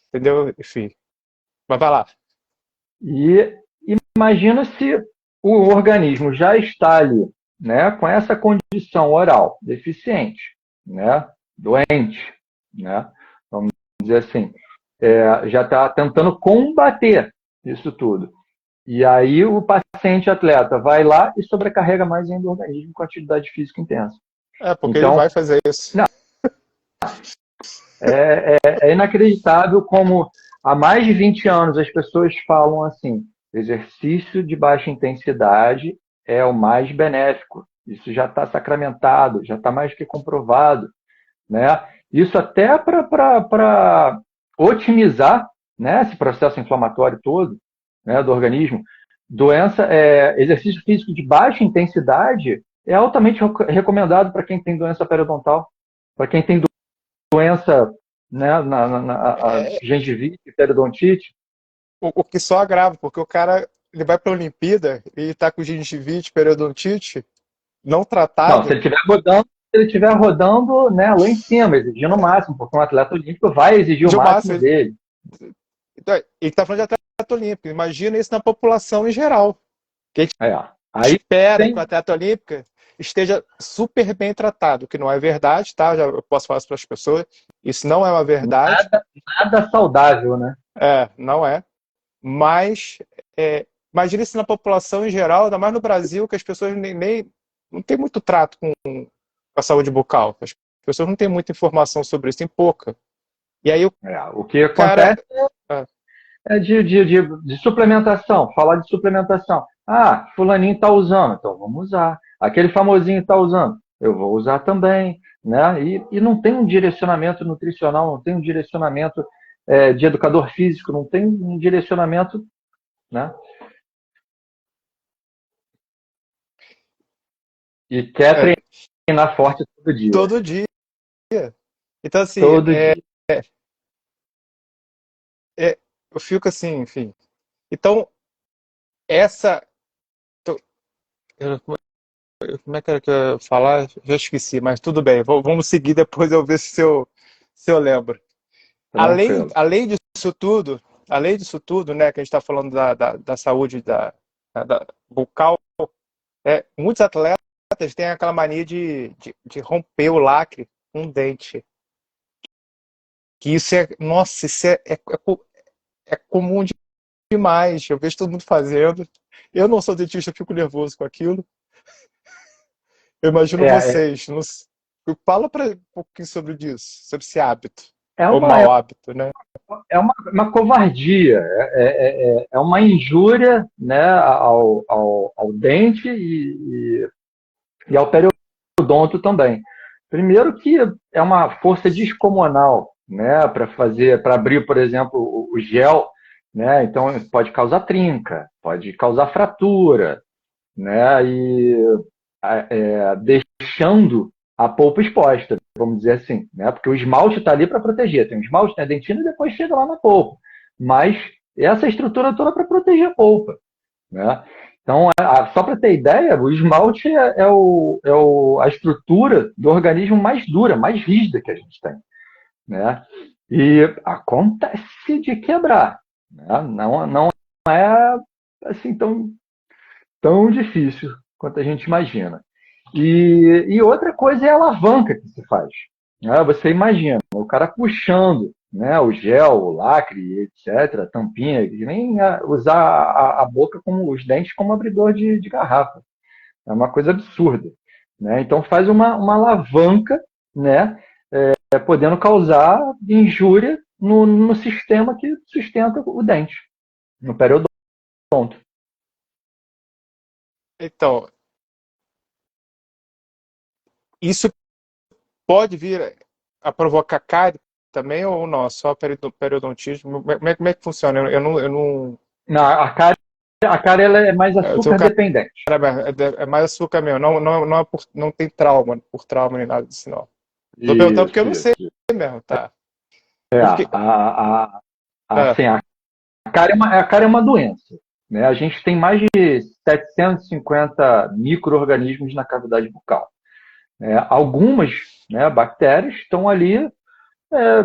Entendeu? Enfim. Mas vai lá. E imagina se o organismo já está ali, né, com essa condição oral deficiente, né, doente, né, vamos dizer assim, já está tentando combater isso tudo. E aí o paciente atleta vai lá e sobrecarrega mais ainda o organismo com atividade física intensa. Porque então, ele vai fazer isso. Não, é inacreditável como há mais de 20 anos as pessoas falam assim: exercício de baixa intensidade é o mais benéfico. Isso já está sacramentado, já está mais que comprovado, né? Isso até para otimizar, né, esse processo inflamatório todo, né, do organismo. Exercício físico de baixa intensidade é altamente recomendado para quem tem doença periodontal, para quem tem doença, né, gengivite, periodontite. O que só agrava, porque o cara ele vai para a Olimpíada e está com gengivite, periodontite, não tratado. Não, se ele estiver rodando, né, lá em cima, exigindo o máximo, porque um atleta olímpico vai exigir o máximo dele. Então, ele está falando de atleta olímpico. Imagina isso na população em geral. Que a gente espera que o atleta olímpico esteja super bem tratado, que não é verdade, tá? Já posso falar isso para as pessoas. Isso não é uma verdade. Nada saudável, né? Não é. Mas imagina se na população em geral, ainda mais no Brasil, que as pessoas não têm muito trato com a saúde bucal. As pessoas não têm muita informação sobre isso, tem pouca. E aí o O que cara. acontece é de suplementação, falar de suplementação. Ah, fulaninho está usando, então vamos usar. Aquele famosinho está usando, eu vou usar também. Né? E não tem um direcionamento nutricional, não tem um direcionamento de educador físico, não tem um direcionamento. Né? E quer treinar forte todo dia. Todo dia. Então, assim, Todo dia. eu fico assim, enfim. Então, essa. Como é que era que eu ia falar? Já esqueci, mas tudo bem. Vamos seguir depois eu ver se eu lembro. Tranquilo. Além disso tudo, né, que a gente está falando da saúde da bucal, muitos atletas têm aquela mania de romper o lacre com um dente. Que isso nossa, isso é comum demais. Eu vejo todo mundo fazendo. Eu não sou dentista, eu fico nervoso com aquilo. Eu imagino vocês. Fala um pouquinho sobre isso, sobre esse hábito. Ou mau hábito, né? É uma covardia, é uma injúria, né, ao dente e ao periodonto também. Primeiro que é uma força descomunal, né, para abrir, por exemplo, o gel, né, então pode causar trinca, pode causar fratura, né, e deixando a polpa exposta, vamos dizer assim, né? Porque o esmalte está ali para proteger. Tem o esmalte, tem a dentina e depois chega lá na polpa. Mas essa estrutura toda para proteger a polpa, né? Então, só para ter ideia, o esmalte a estrutura do organismo mais dura, mais rígida que a gente tem, né? E acontece de quebrar, né? Não é assim tão difícil quanto a gente imagina. E outra coisa é a alavanca que se faz. Né? Você imagina, o cara puxando, né, o gel, o lacre, etc., a tampinha, e nem usar a boca, como os dentes, como abridor de garrafa. É uma coisa absurda. Né? Então faz uma alavanca, né, podendo causar injúria no sistema que sustenta o dente, no periodonto. Então, isso pode vir a provocar cárie também ou não? Só periodontismo? Como é que funciona? Eu não... Não, a cárie ela é mais açúcar dependente. É mais açúcar mesmo, não tem trauma, por trauma nem nada disso, não. Tô perguntando porque eu não sei mesmo, tá? Porque... assim, a cárie é uma doença. Né? A gente tem mais de 750 micro-organismos na cavidade bucal. Algumas, né, bactérias estão ali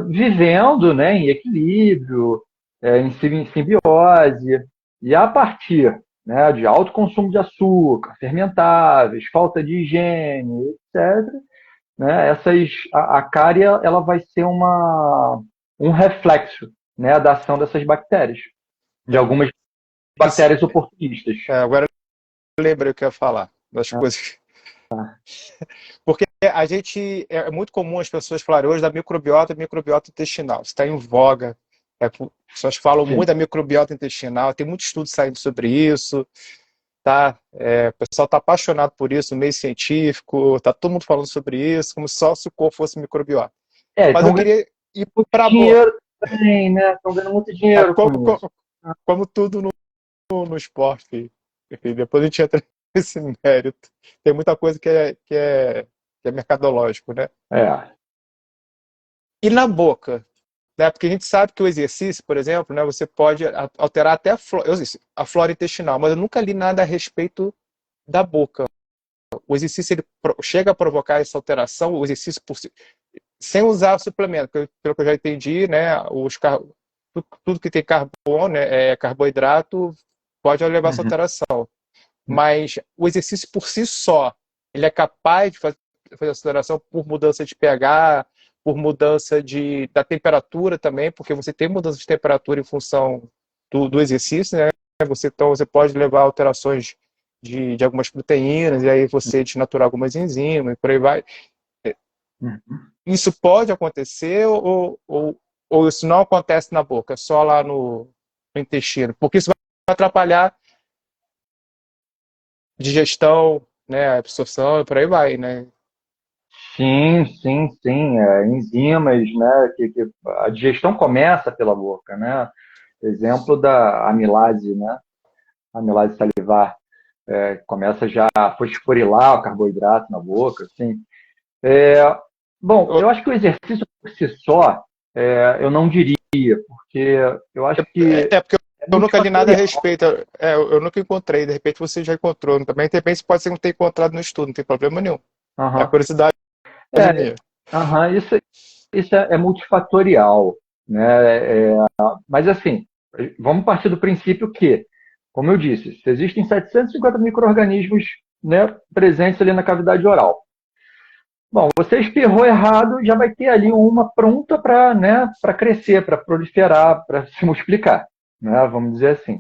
vivendo, né, em equilíbrio, em simbiose, e a partir, né, de alto consumo de açúcar, fermentáveis, falta de higiene, etc., né, a cárie ela vai ser um reflexo, né, da ação dessas bactérias, de algumas bactérias oportunistas. Agora eu lembrei o que eu ia falar, das coisas. Porque é muito comum as pessoas falarem hoje da microbiota intestinal. Isso está em voga. As pessoas falam muito da microbiota intestinal, tem muito estudo saindo sobre isso. Tá? O pessoal está apaixonado por isso no meio científico, está todo mundo falando sobre isso, como só se o corpo fosse microbiota. Mas eu queria ir para a boca. Também, né? Estão ganhando muito dinheiro como tudo no esporte. Enfim, depois a gente entra nesse mérito. Tem muita coisa que é mercadológico, né? E na boca? Né? Porque a gente sabe que o exercício, por exemplo, né, você pode alterar até a flora intestinal, mas eu nunca li nada a respeito da boca. O exercício ele chega a provocar essa alteração, o exercício por si, sem usar suplemento, pelo que eu já entendi, né, tudo que tem carbono, né, carboidrato, pode levar a essa alteração. Mas o exercício por si só, ele é capaz de fazer essa alteração por mudança de pH, por mudança da temperatura também, porque você tem mudança de temperatura em função do exercício, né? Então, você pode levar alterações de algumas proteínas, e aí você desnaturar algumas enzimas, e por aí vai. Uhum. Isso pode acontecer ou isso não acontece na boca, é só lá no intestino? Porque isso vai atrapalhar a digestão, né, a absorção e por aí vai, né? Sim, sim, sim. Enzimas, né? Que a digestão começa pela boca, né? Exemplo da amilase, né? A amilase salivar começa já a fosforilar o carboidrato na boca, assim. É, bom, eu acho que o exercício por si só, eu não diria, porque eu acho que É porque é eu nunca li nada a multifatorial. respeito. Eu nunca encontrei, de repente você já encontrou. Também, de repente, pode ser que não tenha encontrado no estudo, não tem problema nenhum. É a Aham. curiosidade É, minha. aham, isso é multifatorial, né? Mas assim, vamos partir do princípio que, como eu disse, se existem 750 micro-organismos, né, presentes ali na cavidade oral. Bom, você espirrou errado, já vai ter ali uma pronta para, né, para crescer, para proliferar, para se multiplicar, né? Vamos dizer assim.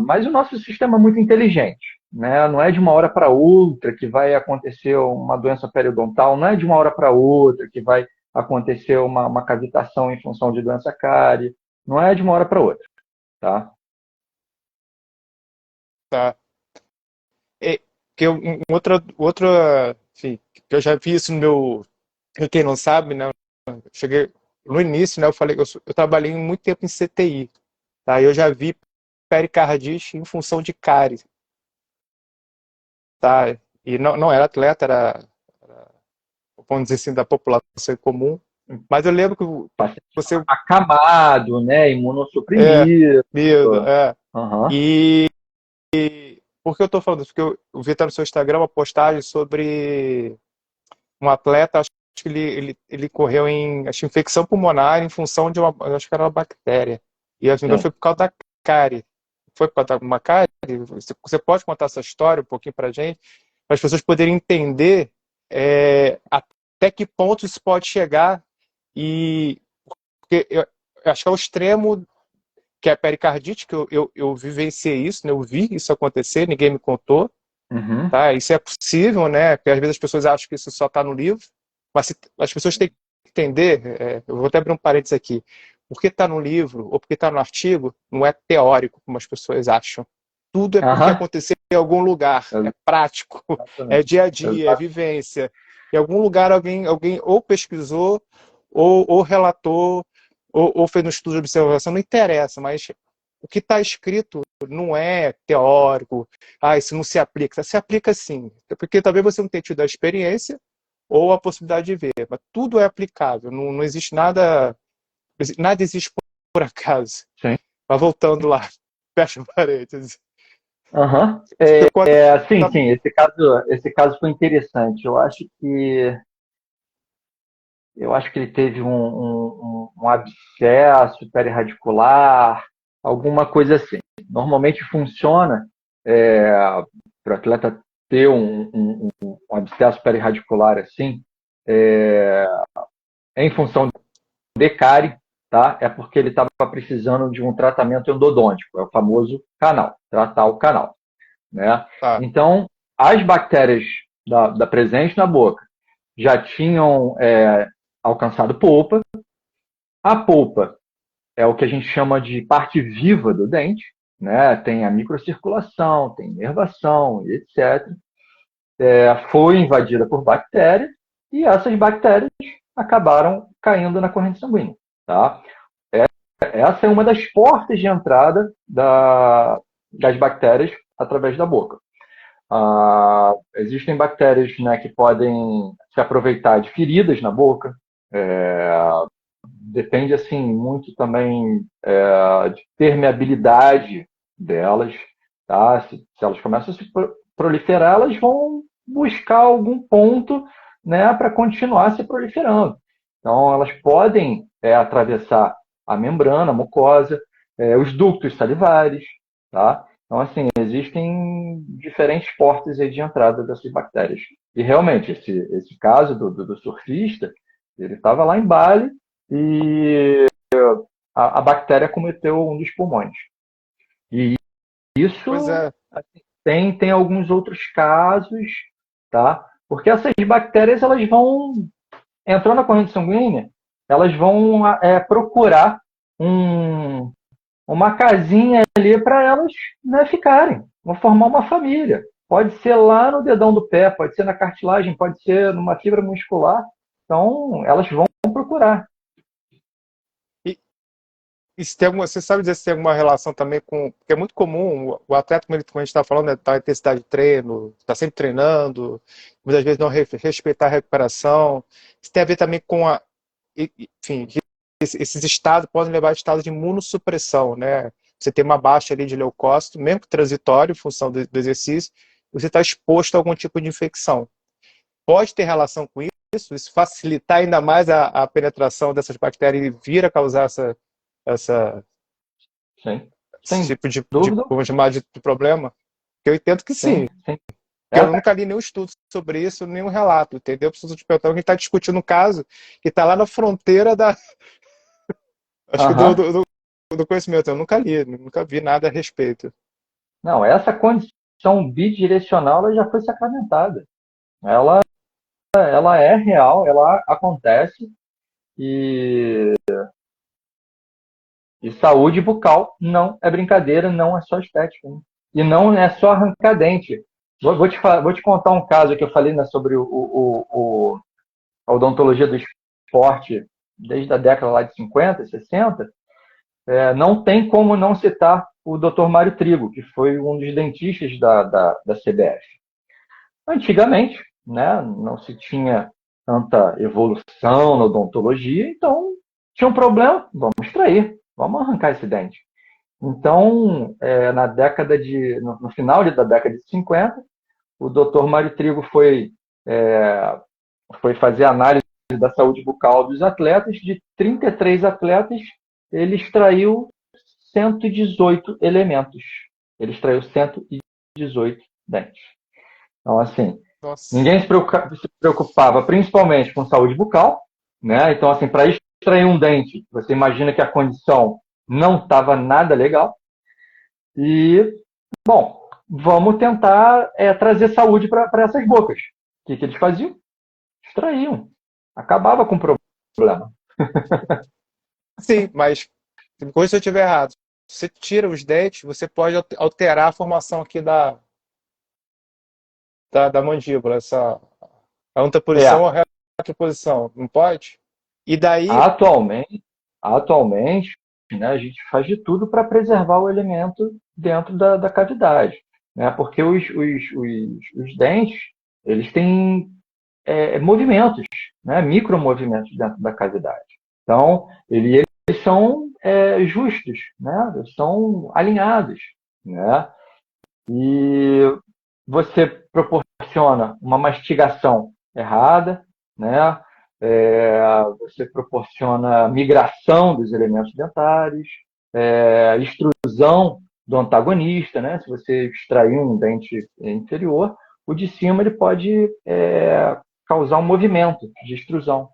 Mas o nosso sistema é muito inteligente, né? Não é de uma hora para outra que vai acontecer uma doença periodontal, não é de uma hora para outra que vai acontecer uma cavitação em função de doença cárie, não é de uma hora para outra, tá? Tá? É, enfim, que eu já vi isso no meu. Quem não sabe, né? Eu cheguei no início, né? Eu falei que eu trabalhei muito tempo em CTI, tá? Eu já vi pericardite em função de cárie, tá? E não era atleta, vamos dizer assim, da população comum. Mas eu lembro que Paciente você. acamado, né? É, Imunossuprimido. medo, é. Uhum. E por que eu tô falando isso? Porque eu vi até no seu Instagram uma postagem sobre um atleta, acho que ele correu em acho, infecção pulmonar em função de uma, acho que era uma bactéria. E a vingança Sim. foi por causa da cárie. Foi por causa de uma cárie? Você pode contar essa história um pouquinho pra gente? Para as pessoas poderem entender até que ponto isso pode chegar e porque eu acho que é o extremo que é a pericardite, que eu vivenciei isso, né? Eu vi isso acontecer, ninguém me contou, Uhum. tá? Isso é possível, né? Porque às vezes as pessoas acham que isso só está no livro, mas as pessoas têm que entender, eu vou até abrir um parênteses aqui, porque está no livro ou porque está no artigo, não é teórico, como as pessoas acham. Tudo é porque Aham. aconteceu em algum lugar, é prático, é Exatamente. dia a dia, é Exato. vivência. Em algum lugar alguém ou pesquisou, ou relatou, ou fez um estudo de observação, não interessa, mas o que está escrito não é teórico, isso não se aplica. Se aplica sim, porque talvez você não tenha tido a experiência ou a possibilidade de ver, mas tudo é aplicável, não existe nada existe por acaso. Sim. Mas voltando lá, fecha parênteses. Aham. Eu conto, Sim, sim, esse caso foi interessante. Eu acho que ele teve um abscesso perirradicular, alguma coisa assim. Normalmente funciona para o atleta ter um abscesso perirradicular assim, é, em função de cárie, tá? É porque ele estava precisando de um tratamento endodôntico, é o famoso canal, tratar o canal, né? tá, Então, as bactérias da presente na boca já tinham alcançado polpa. A polpa é o que a gente chama de parte viva do dente, né? Tem a microcirculação, tem inervação, etc. Foi invadida por bactérias e essas bactérias acabaram caindo na corrente sanguínea, tá? Essa é uma das portas de entrada das bactérias através da boca. Existem bactérias, né, que podem se aproveitar de feridas na boca. Depende assim muito também de permeabilidade delas, tá? Se elas começam a se proliferar, elas vão buscar algum ponto, né, para continuar se proliferando. Então, elas podem atravessar a membrana, a mucosa, os ductos salivares, tá? Então, assim, existem diferentes portas aí de entrada dessas bactérias. E realmente, esse caso do surfista, ele estava lá em Bali e a bactéria cometeu um dos pulmões. E Pois isso é. assim, tem alguns outros casos, tá? Porque essas bactérias elas vão entrando na corrente sanguínea, elas vão procurar um, uma casinha ali para elas, né, ficarem, vão formar uma família. Pode ser lá no dedão do pé, pode ser na cartilagem, pode ser numa fibra muscular. Então, elas vão procurar. E, e se tem alguma, você sabe dizer se tem alguma relação também com. Porque é muito comum o atleta, como a gente está falando, né, tá em intensidade de treino, está sempre treinando, muitas vezes não respeitar a recuperação. Isso tem a ver também com a. Enfim, esses estados podem levar a estados de imunossupressão, né? Você tem uma baixa ali de leucócito, mesmo que transitório, em função do exercício, você está exposto a algum tipo de infecção. Pode ter relação com isso facilitar ainda mais a penetração dessas bactérias e vir a causar essa, Sim. esse Sem tipo de, dúvida, vamos chamar de problema? Eu entendo que sim, sim. porque eu Essa, nunca li nenhum estudo sobre isso, nenhum relato, entendeu? Preciso te perguntar, a gente está discutindo um caso que está lá na fronteira da, acho que aham. do conhecimento. Eu nunca li, nunca vi nada a respeito. Não, essa condição bidirecional ela já foi sacramentada. Ela é real, ela acontece e, e saúde bucal não é brincadeira, não é só estética. Né? E não é só arrancar dente. Vou te contar um caso que eu falei, né, sobre a odontologia do esporte desde a década lá de 50, 60. Não tem como não citar o Dr. Mário Trigo, que foi um dos dentistas da CBF. Antigamente, né, não se tinha tanta evolução na odontologia, então tinha um problema, vamos extrair, vamos arrancar esse dente. Então, no final da década de 50, o Dr. Mário Trigo foi fazer análise da saúde bucal dos atletas. De 33 atletas, ele extraiu 118 elementos. Ele extraiu 118 dentes. Então, assim, Nossa. ninguém se preocupava principalmente com saúde bucal, né? Então, assim, para extrair um dente, você imagina que a condição não estava nada legal. E, bom, vamos tentar trazer saúde para essas bocas. O que eles faziam? Extraíam. Acabava com o problema. Sim, mas me corrija se eu estiver errado. Você tira os dentes, você pode alterar a formação aqui da mandíbula, essa a anteposição É, ou a retroposição, não pode? E daí, atualmente, atualmente, né, a gente faz de tudo para preservar o elemento dentro da cavidade, né? Porque os dentes, eles têm movimentos, né? Micromovimentos dentro da cavidade. Então, eles são justos, né? Eles são alinhados, né? E você proporciona uma mastigação errada, né? Você proporciona migração dos elementos dentários, extrusão do antagonista, né? Se você extrair um dente inferior, o de cima ele pode causar um movimento de extrusão.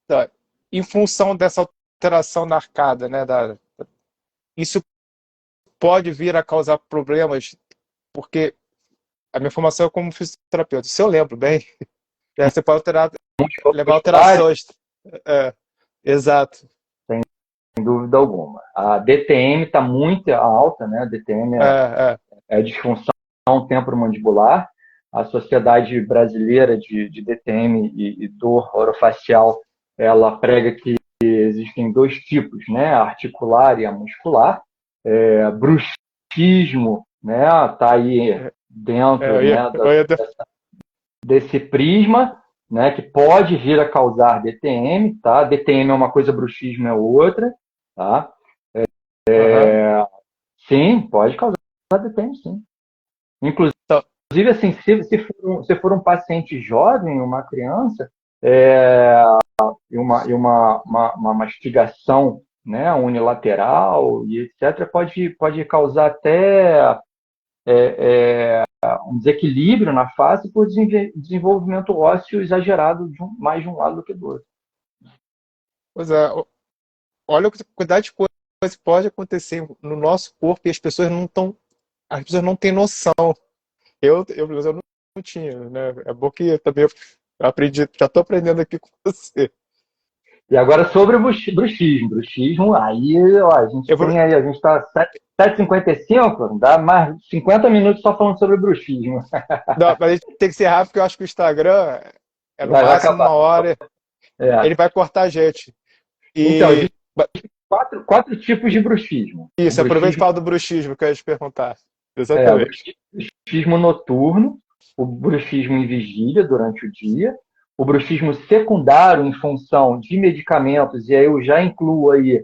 tá, em função dessa alteração na arcada, né, isso pode vir a causar problemas, porque a minha formação é como fisioterapeuta, se eu lembro bem, né, você pode levar Musculoesclerótica, alterações. É, exato. sem dúvida alguma. A DTM está muito alta, né? A DTM É, é, é disfunção temporomandibular. A Sociedade Brasileira de DTM e dor orofacial, ela prega que existem dois tipos, né? A articular e a muscular. Bruxismo, né? Está aí dentro, né? Desse prisma, né? Que pode vir a causar DTM, tá? DTM é uma coisa, bruxismo é outra, tá? uhum. Sim, pode causar DTM, sim. Inclusive, Então, assim, se for um paciente jovem, uma criança, é, e uma mastigação, né, unilateral e etc., pode causar até um desequilíbrio na face por desenvolvimento ósseo exagerado mais de um lado do que do outro. pois é, olha a quantidade de coisa coisa que pode acontecer no nosso corpo e as pessoas não têm noção. Eu não tinha, né? É bom que também eu aprendi, já estou aprendendo aqui com você. E agora sobre o bruxismo. Bruxismo, aí, ó, Eu vou, a gente está 7h55, dá mais 50 minutos só falando sobre bruxismo. não, mas a gente tem que ser rápido, porque eu acho que o Instagram é no Vai máximo acabar. 1 hora, É. ele vai cortar a gente. Então, E existem quatro tipos de bruxismo. O isso, aproveita e bruxismo, fala do bruxismo que eu ia te perguntar. o Exatamente. bruxismo noturno, o bruxismo em vigília durante o dia, o bruxismo secundário em função de medicamentos, e aí eu já incluo aí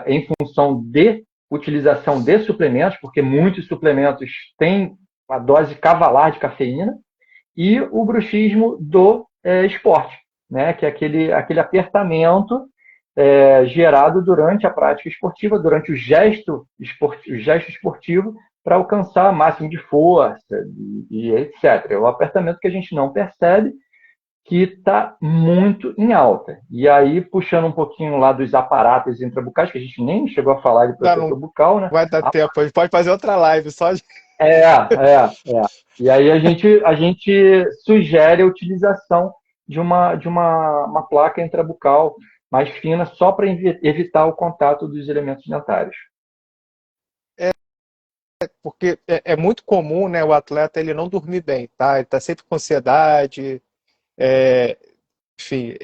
em função de utilização de suplementos, porque muitos suplementos têm uma dose cavalar de cafeína, e o bruxismo do esporte, né, que é aquele apertamento gerado durante a prática esportiva, durante o gesto esportivo, para alcançar máximo de força e etc. É o apertamento que a gente não percebe, que está muito em alta. E aí, puxando um pouquinho lá dos aparatos intrabucais, que a gente nem chegou a falar de Não, não protetor bucal, né? vai dar tempo, a gente pode fazer outra live só de. É. E aí a gente sugere a utilização de uma placa intrabucal mais fina, só para evitar o contato dos elementos dentários. Porque é muito comum, né, o atleta ele não dormir bem, tá? Ele tá sempre com ansiedade, é, enfim,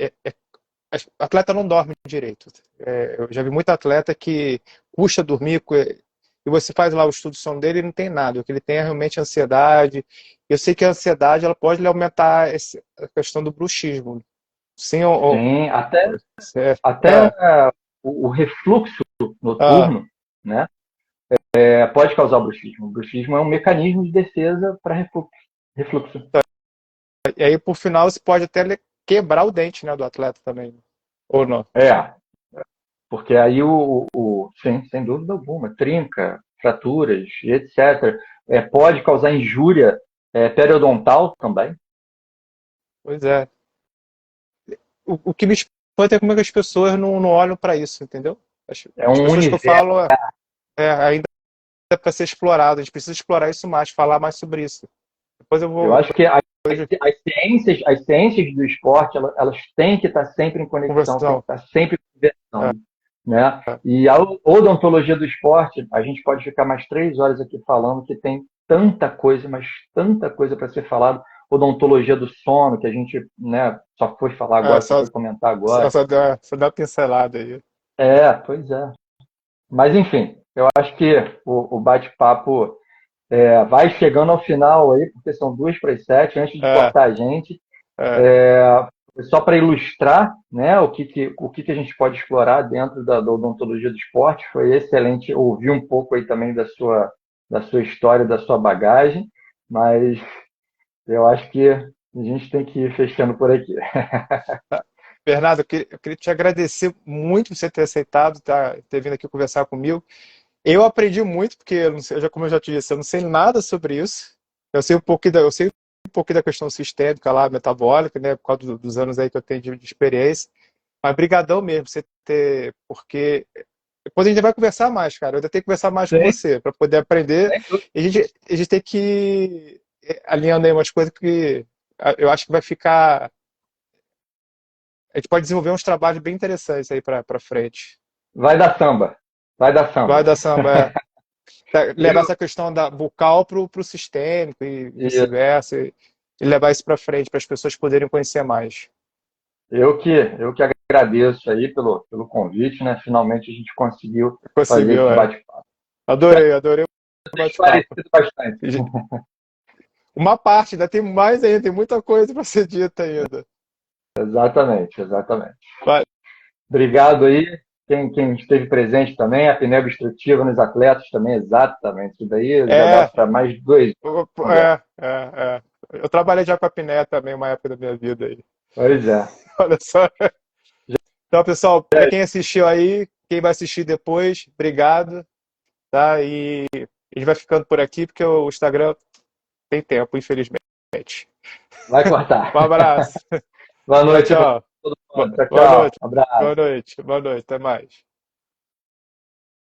o atleta não dorme direito. Eu já vi muito atleta que custa dormir, e você faz lá o estudo do sono dele e não tem nada. O que ele tem é realmente ansiedade. Eu sei que a ansiedade ela pode lhe aumentar a questão do bruxismo. Sim, Sim, certo. até o refluxo Ah, noturno, né, pode causar bruxismo. O bruxismo é um mecanismo de defesa para refluxo. e aí, por final, você pode até quebrar o dente, né, do atleta também. Ou não? É, porque aí sim, sem dúvida alguma, trinca, fraturas, etc. Pode causar injúria periodontal também. Pois é. O que me espanta é como é que as pessoas não olham para isso, entendeu? É As um pessoas que eu universo. falo ainda é para ser explorado. A gente precisa explorar isso mais, falar mais sobre isso. Depois eu Eu vou acho que depois as ciências do esporte, elas têm que estar sempre em conexão, têm que conversar. estar sempre É, conversando, né? é. E a odontologia do esporte, a gente pode ficar mais 3 horas aqui falando, que tem tanta coisa, mas tanta coisa para ser falado. Odontologia do sono, que a gente, né, só foi falar É, agora, só foi comentar agora. só dá uma pincelada aí. Pois é. Mas, enfim, eu acho que o bate-papo vai chegando ao final aí, porque são 6:55, antes de É, cortar a gente. é. Só para ilustrar, né, o que a gente pode explorar dentro da odontologia do esporte. Foi excelente ouvir um pouco aí também da sua história, da sua bagagem, mas eu acho que a gente tem que ir fechando por aqui. Bernardo, eu queria te agradecer muito por você ter aceitado, ter vindo aqui conversar comigo. Eu aprendi muito, porque eu não sei, como eu já te disse, eu não sei nada sobre isso. Eu sei um pouquinho da questão sistêmica lá, metabólica, né, por causa dos anos aí que eu tenho de experiência. Mas brigadão mesmo, você ter, porque depois a gente vai conversar mais, cara. Eu ainda tenho que conversar mais com Sim, você para poder aprender. sem dúvida. E a gente tem que ir alinhando aí umas coisas que eu acho que vai ficar. A gente pode desenvolver uns trabalhos bem interessantes aí para frente. Vai dar samba. Vai dar Vai samba. dar samba, levar Eu, essa questão da bucal pro sistêmico e e vice-versa, e levar isso para frente para as pessoas poderem conhecer mais. eu que agradeço aí pelo convite, né? Finalmente a gente conseguiu fazer Conseguiu, esse é. bate-papo. Adorei o bate-papo. Esclarecido bastante. Uma parte, ainda tem mais ainda, tem muita coisa para ser dita ainda. Exatamente, exatamente. Vai. Obrigado aí, quem esteve presente também, a apneia obstrutiva nos atletas também, exatamente. Isso daí já dá É, para mais 2 conversas. é. Eu trabalhei já com a apneia também, uma época da minha vida aí. Pois é. Olha só. Então, pessoal, para quem assistiu aí, quem vai assistir depois, obrigado, tá? E a gente vai ficando por aqui, porque o Instagram tem tempo, infelizmente. Vai cortar. Um abraço. Boa Tchau, noite para tchau. todo mundo. Tchau, Boa tchau. noite. Abraço. Boa noite. Boa noite. Até mais.